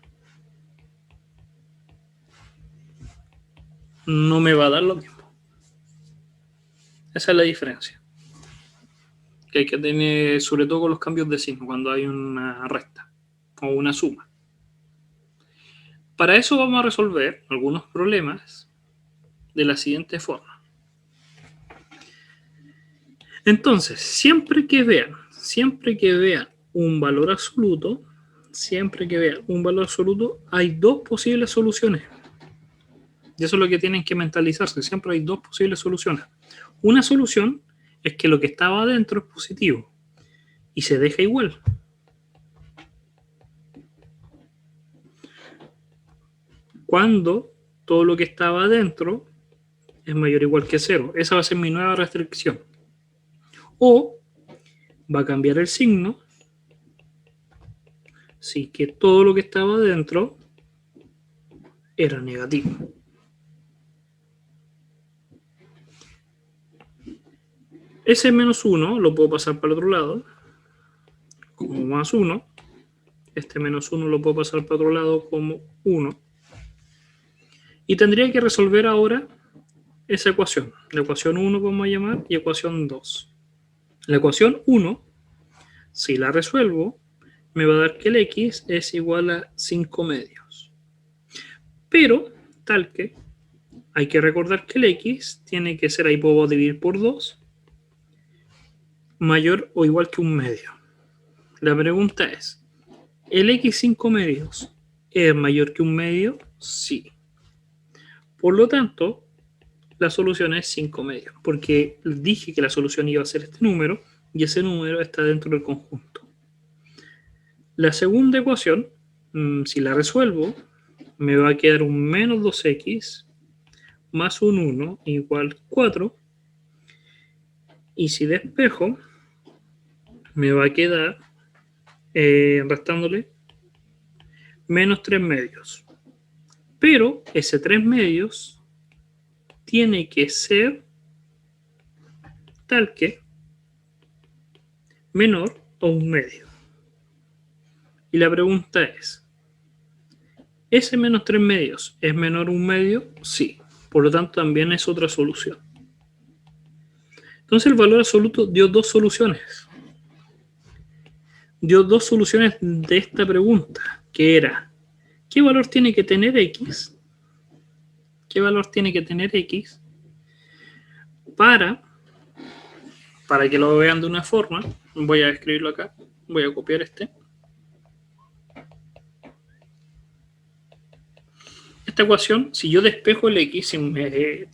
[SPEAKER 1] no me va a dar lo mismo. Esa es la diferencia que hay que tener, sobre todo con los cambios de signo, cuando hay una resta o una suma. Para eso vamos a resolver algunos problemas de la siguiente forma. Entonces, siempre que vean un valor absoluto, hay dos posibles soluciones. Y eso es lo que tienen que mentalizarse. Siempre hay dos posibles soluciones. Una solución es que lo que estaba adentro es positivo y se deja igual. Cuando todo lo que estaba adentro es mayor o igual que 0. Esa va a ser mi nueva restricción. O va a cambiar el signo si que todo lo que estaba adentro era negativo. Ese menos 1 lo puedo pasar para el otro lado como más 1. Este menos 1 lo puedo pasar para otro lado como 1. Y tendría que resolver ahora esa ecuación. La ecuación 1 vamos a llamar y ecuación 2. La ecuación 1, si la resuelvo, me va a dar que el x es igual a 5 medios. Pero, tal que, hay que recordar que el x tiene que ser, ahí puedo dividir por 2, mayor o igual que 1 medio. La pregunta es, ¿el x 5 medios es mayor que 1 medio? Sí. Por lo tanto, la solución es 5 medios, porque dije que la solución iba a ser este número, y ese número está dentro del conjunto. La segunda ecuación, si la resuelvo, me va a quedar un menos 2x más un 1 igual 4, y si despejo, me va a quedar, restándole, menos 3 medios. Pero ese 3 medios tiene que ser tal que menor o 1 medio. Y la pregunta es, ¿ese menos 3 medios es menor a 1 medio? Sí. Por lo tanto, también es otra solución. Entonces el valor absoluto dio dos soluciones. Dio dos soluciones de esta pregunta, que era, ¿qué valor tiene que tener x? ¿Qué valor tiene que tener x para que lo vean de una forma? Voy a escribirlo acá, voy a copiar este. Esta ecuación, si yo despejo el x, si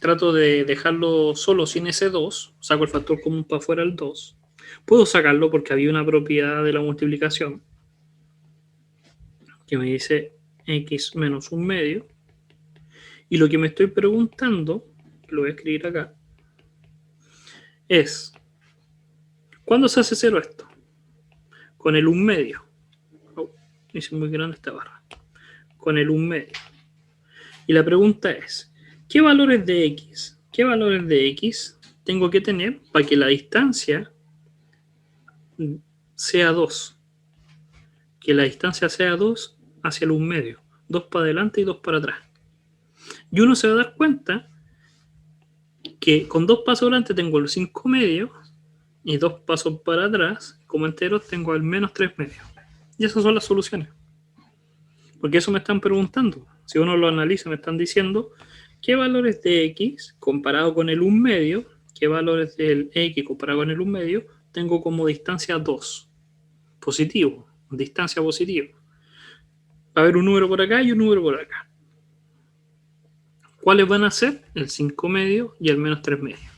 [SPEAKER 1] trato de dejarlo solo sin ese 2, saco el factor común para afuera el 2, puedo sacarlo porque había una propiedad de la multiplicación que me dice x menos 1 medio. Y lo que me estoy preguntando, lo voy a escribir acá, es, ¿cuándo se hace 0 esto? Con el 1 medio. Oh, hice muy grande esta barra. Con el 1 medio. Y la pregunta es, ¿qué valores de x tengo que tener para que la distancia sea 2? Que la distancia sea 2 hacia el 1 medio. 2 para adelante y 2 para atrás. Y uno se va a dar cuenta que con 2 pasos adelante tengo el 5 medios y 2 pasos para atrás, como enteros, tengo al menos 3 medios. Y esas son las soluciones. Porque eso me están preguntando. Si uno lo analiza, me están diciendo qué valores de x comparado con el 1 medio, qué valores del x comparado con el 1 medio, tengo como distancia 2. Positivo, distancia positiva. Va a haber un número por acá y un número por acá. ¿Cuáles van a ser? El 5 medio y el menos 3 medio.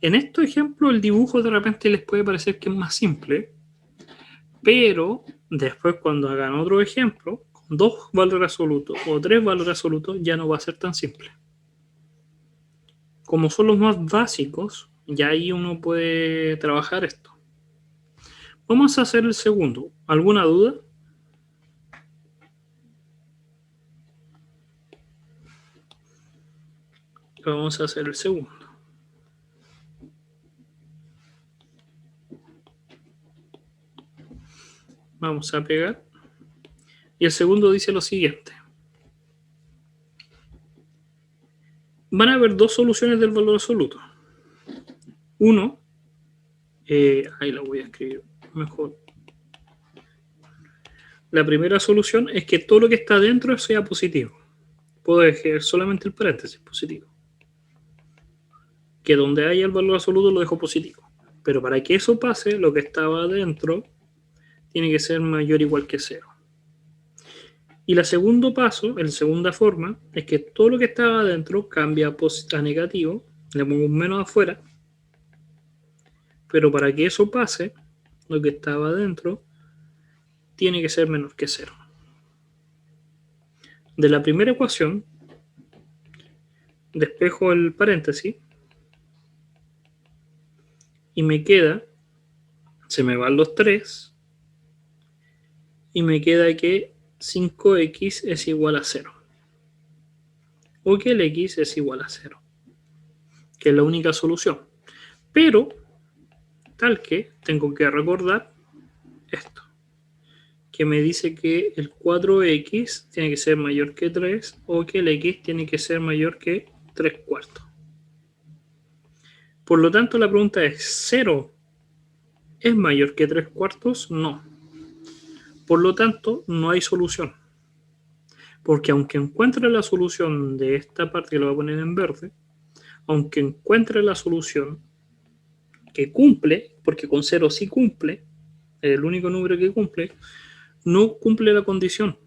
[SPEAKER 1] En estos ejemplos el dibujo de repente les puede parecer que es más simple, pero después cuando hagan otro ejemplo, con 2 valores absolutos o 3 valores absolutos, ya no va a ser tan simple. Como son los más básicos, ya ahí uno puede trabajar esto. Vamos a hacer el segundo. ¿Alguna duda? Vamos a hacer el segundo. Vamos a pegar. Y el segundo dice lo siguiente. Van a haber dos soluciones del valor absoluto. 1, ahí la voy a escribir mejor. La primera solución es que todo lo que está dentro sea positivo. Puedo dejar solamente el paréntesis positivo. Que donde haya el valor absoluto lo dejo positivo. Pero para que eso pase, lo que estaba adentro tiene que ser mayor o igual que 0. Y el segundo paso, la segunda forma, es que todo lo que estaba adentro cambia a negativo, le pongo un menos afuera, pero para que eso pase, lo que estaba adentro tiene que ser menor que 0. De la primera ecuación, despejo el paréntesis y me queda, se me van los 3 y me queda que 5x es igual a 0. O que el x es igual a 0. Que es la única solución. Pero, tal que tengo que recordar esto. Que me dice que el 4x tiene que ser mayor que 3 o que el x tiene que ser mayor que 3 cuartos. Por lo tanto, la pregunta es, ¿0 es mayor que 3 cuartos? No. Por lo tanto, no hay solución. Porque aunque encuentre la solución de esta parte que lo voy a poner en verde, aunque encuentre la solución que cumple, porque con 0 sí cumple, es el único número que cumple, no cumple la condición.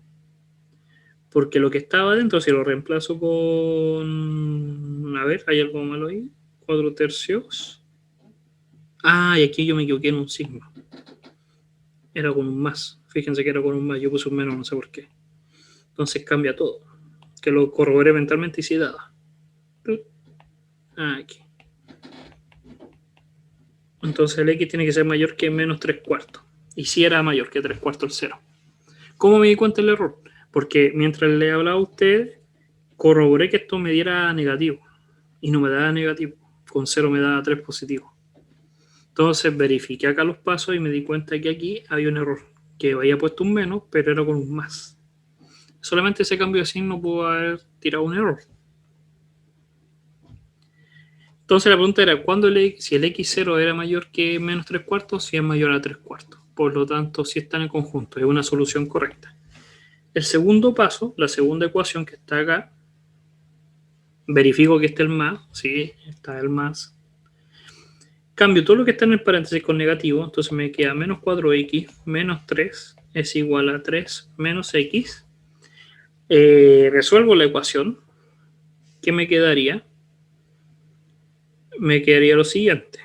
[SPEAKER 1] Porque lo que estaba dentro, si lo reemplazo con... A ver, ¿hay algo malo ahí? 4 tercios. Ah, y aquí yo me equivoqué en un signo. Era con un más. Fíjense que era con un más. Yo puse un menos, no sé por qué. Entonces cambia todo. Que lo corroboré mentalmente y sí daba. Aquí. Entonces el x tiene que ser mayor que menos 3 cuartos. Y si era mayor que 3 cuartos el 0. ¿Cómo me di cuenta del error? Porque mientras le hablaba a usted, corroboré que esto me diera negativo. Y no me daba negativo. Con 0 me daba 3 positivo. Entonces verifiqué acá los pasos y me di cuenta que aquí había un error. Que había puesto un menos, pero era con un más. Solamente ese cambio de signo pudo haber tirado un error. Entonces la pregunta era, ¿cuándo si el x0 era mayor que menos 3 cuartos? Si es mayor a 3 cuartos. Por lo tanto, si está en el conjunto, es una solución correcta. El segundo paso, la segunda ecuación que está acá, verifico que está el más, sí, está el más. Cambio todo lo que está en el paréntesis con negativo, entonces me queda menos 4x menos 3 es igual a 3 menos x. Resuelvo la ecuación. ¿Qué me quedaría? Me quedaría lo siguiente.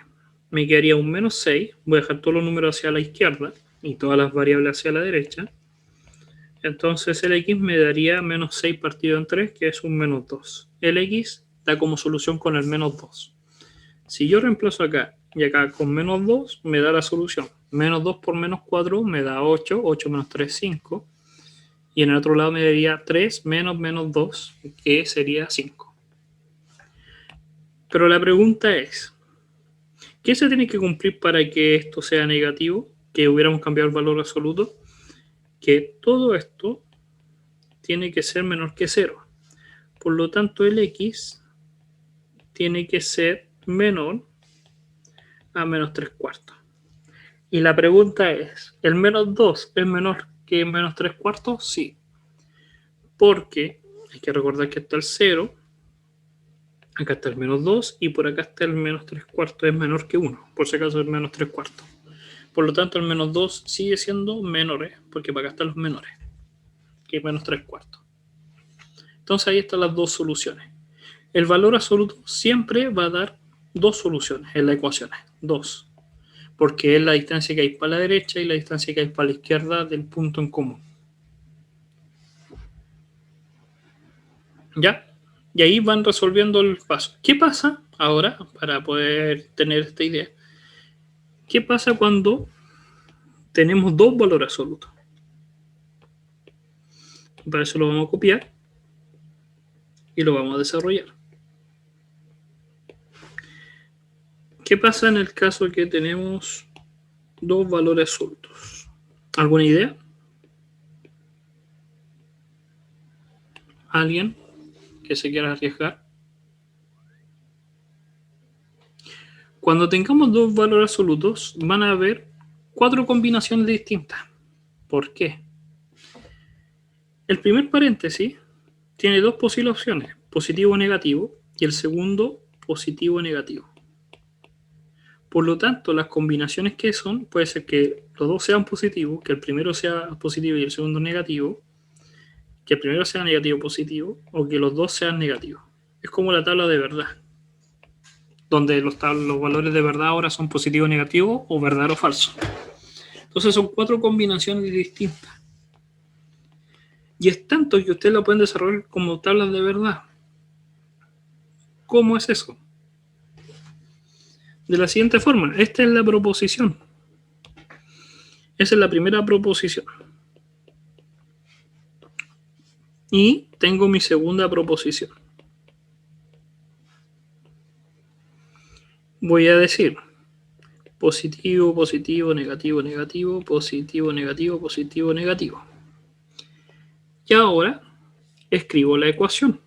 [SPEAKER 1] Me quedaría un menos 6. Voy a dejar todos los números hacia la izquierda y todas las variables hacia la derecha. Entonces el x me daría menos 6 partido en 3, que es un menos 2. El x da como solución con el menos 2. Si yo reemplazo acá y acá con menos 2, me da la solución. Menos 2 por menos 4 me da 8. 8 menos 3, 5. Y en el otro lado me daría 3 menos menos 2, que sería 5. Pero la pregunta es, ¿qué se tiene que cumplir para que esto sea negativo? Que hubiéramos cambiado el valor absoluto. Que todo esto tiene que ser menor que 0. Por lo tanto, el x tiene que ser menor a menos 3 cuartos. Y la pregunta es, ¿el menos 2 es menor que menos 3 cuartos? Sí. Porque hay que recordar que está el 0, acá está el menos 2 y por acá está el menos 3 cuartos, es menor que 1, por si acaso es menos 3 cuartos. Por lo tanto, el menos 2 sigue siendo menor, porque para acá están los menores, que es menos 3 cuartos. Entonces ahí están las dos soluciones. El valor absoluto siempre va a dar dos soluciones en las ecuaciones, dos, porque es la distancia que hay para la derecha y la distancia que hay para la izquierda del punto en común. ¿Ya? Y ahí van resolviendo el paso. ¿Qué pasa ahora, para poder tener esta idea? ¿Qué pasa cuando tenemos dos valores absolutos? Para eso lo vamos a copiar y lo vamos a desarrollar. ¿Qué pasa en el caso que tenemos dos valores absolutos? ¿Alguna idea? ¿Alguien que se quiera arriesgar? Cuando tengamos dos valores absolutos, van a haber 4 combinaciones distintas. ¿Por qué? El primer paréntesis tiene 2 posibles opciones, positivo o negativo, y el segundo, positivo o negativo. Por lo tanto, las combinaciones que son, puede ser que los dos sean positivos, que el primero sea positivo y el segundo negativo, que el primero sea negativo o positivo, o que los dos sean negativos. Es como la tabla de verdad, donde los valores de verdad ahora son positivo o negativo, o verdadero o falso. Entonces son 4 combinaciones distintas. Y es tanto que ustedes lo pueden desarrollar como tablas de verdad. ¿Cómo es eso? De la siguiente forma, esta es la proposición. Esa es la primera proposición. Y tengo mi segunda proposición. Voy a decir positivo, positivo, negativo, negativo, positivo, negativo, positivo, negativo. Y ahora escribo la ecuación.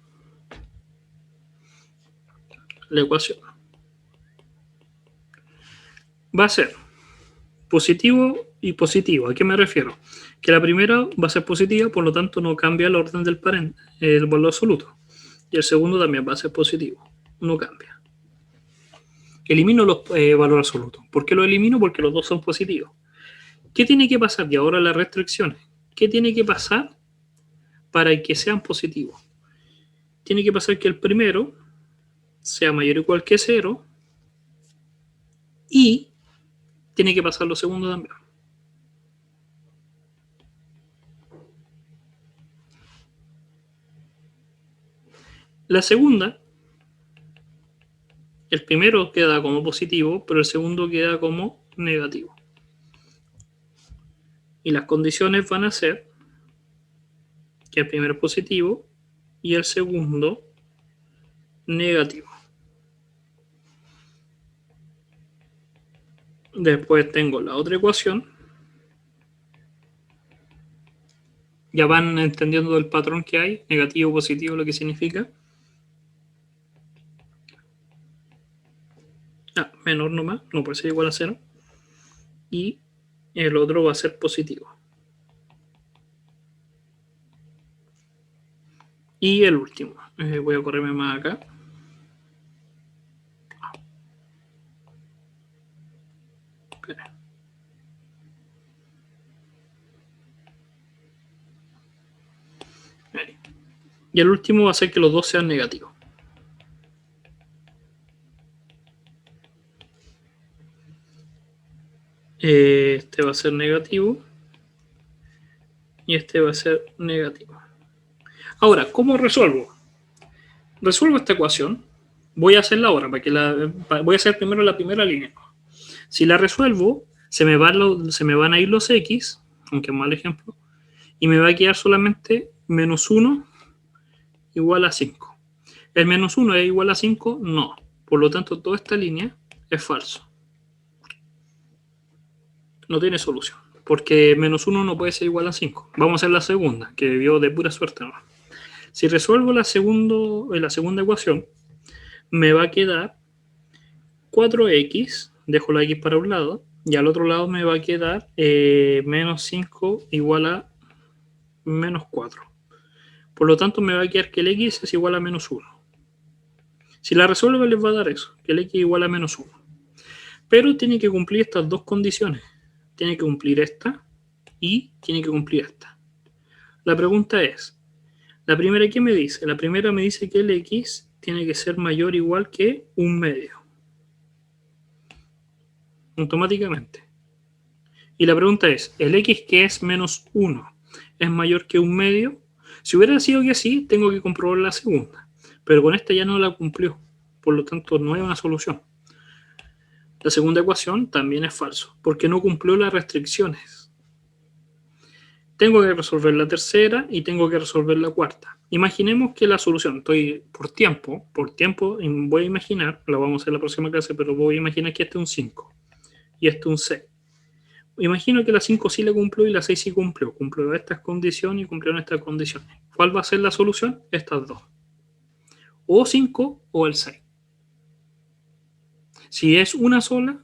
[SPEAKER 1] La ecuación va a ser positivo y positivo. ¿A qué me refiero? Que la primera va a ser positiva, por lo tanto no cambia el orden del el valor absoluto. Y el segundo también va a ser positivo, no cambia. Elimino los valores absolutos. ¿Por qué lo elimino? Porque los dos son positivos. ¿Qué tiene que pasar? Y ahora las restricciones. ¿Qué tiene que pasar para que sean positivos? Tiene que pasar que el primero sea mayor o igual que 0 y tiene que pasar lo segundo también. La segunda, el primero queda como positivo, pero el segundo queda como negativo. Y las condiciones van a ser que el primero es positivo y el segundo negativo. Después tengo la otra ecuación. Ya van entendiendo el patrón que hay, negativo, positivo, lo que significa. Menor nomás, no puede ser igual a 0. Y el otro va a ser positivo. Y el último, voy a correrme más acá. Espera. Ahí. Y el último va a ser que los dos sean negativos. Este va a ser negativo. Y este va a ser negativo. Ahora, ¿cómo resuelvo? Resuelvo esta ecuación. Voy a hacerla ahora, voy a hacer primero la primera línea. Si la resuelvo, se me van a ir los x, aunque es mal ejemplo, y me va a quedar solamente menos 1 igual a 5. ¿El menos 1 es igual a 5? No. Por lo tanto, toda esta línea es falso. No tiene solución, porque menos 1 no puede ser igual a 5. Vamos a hacer la segunda, que vio de pura suerte, ¿no? Si resuelvo la segunda ecuación, me va a quedar 4x, dejo la x para un lado, y al otro lado me va a quedar menos 5 igual a menos 4. Por lo tanto, me va a quedar que el x es igual a menos 1. Si la resuelvo, les va a dar eso, que el x es igual a menos 1. Pero tiene que cumplir estas dos condiciones. Tiene que cumplir esta y tiene que cumplir esta. La pregunta es, ¿la primera qué me dice? La primera me dice que el x tiene que ser mayor o igual que 1/2. Automáticamente. Y la pregunta es, ¿el x que es menos 1 es mayor que 1/2? Si hubiera sido que sí, tengo que comprobar la segunda. Pero con esta ya no la cumplió. Por lo tanto, no hay una solución. La segunda ecuación también es falso, porque no cumplió las restricciones. Tengo que resolver la tercera y tengo que resolver la cuarta. Imaginemos que la solución, estoy por tiempo, voy a imaginar, lo vamos a hacer en la próxima clase, pero voy a imaginar que este es un 5 y este es un 6. Imagino que la 5 sí la cumplió y la 6 sí cumplió. Cumplió estas condiciones y cumplieron estas condiciones. ¿Cuál va a ser la solución? Estas dos. O 5 o el 6. Si es una sola,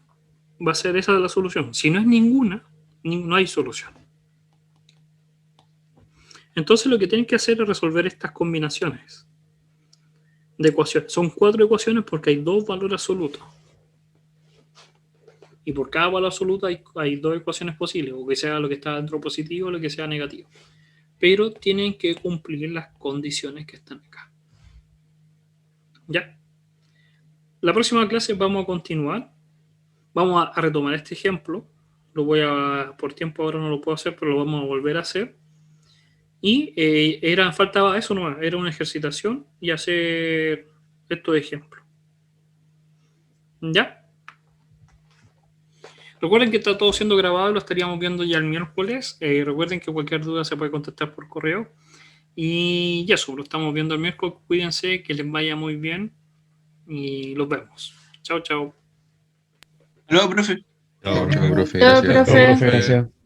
[SPEAKER 1] va a ser esa la solución. Si no es ninguna, no hay solución. Entonces lo que tienen que hacer es resolver estas combinaciones de ecuaciones. Son 4 ecuaciones porque hay 2 valores absolutos. Y por cada valor absoluto hay 2 ecuaciones posibles, o que sea lo que está dentro positivo o lo que sea negativo. Pero tienen que cumplir las condiciones que están acá. ¿Ya? La próxima clase vamos a continuar. Vamos a retomar este ejemplo. Por tiempo ahora no lo puedo hacer, pero lo vamos a volver a hacer. Y faltaba eso nomás, era una ejercitación y hacer estos ejemplos. ¿Ya? Recuerden que está todo siendo grabado y lo estaríamos viendo ya el miércoles. Recuerden que cualquier duda se puede contactar por correo. Y ya eso, lo estamos viendo el miércoles. Cuídense, que les vaya muy bien y los vemos. Chao, chao.
[SPEAKER 5] Hasta luego, profe.
[SPEAKER 6] Chao, profe.
[SPEAKER 4] Chao,
[SPEAKER 6] Gracias.
[SPEAKER 4] profe.
[SPEAKER 3] Gracias.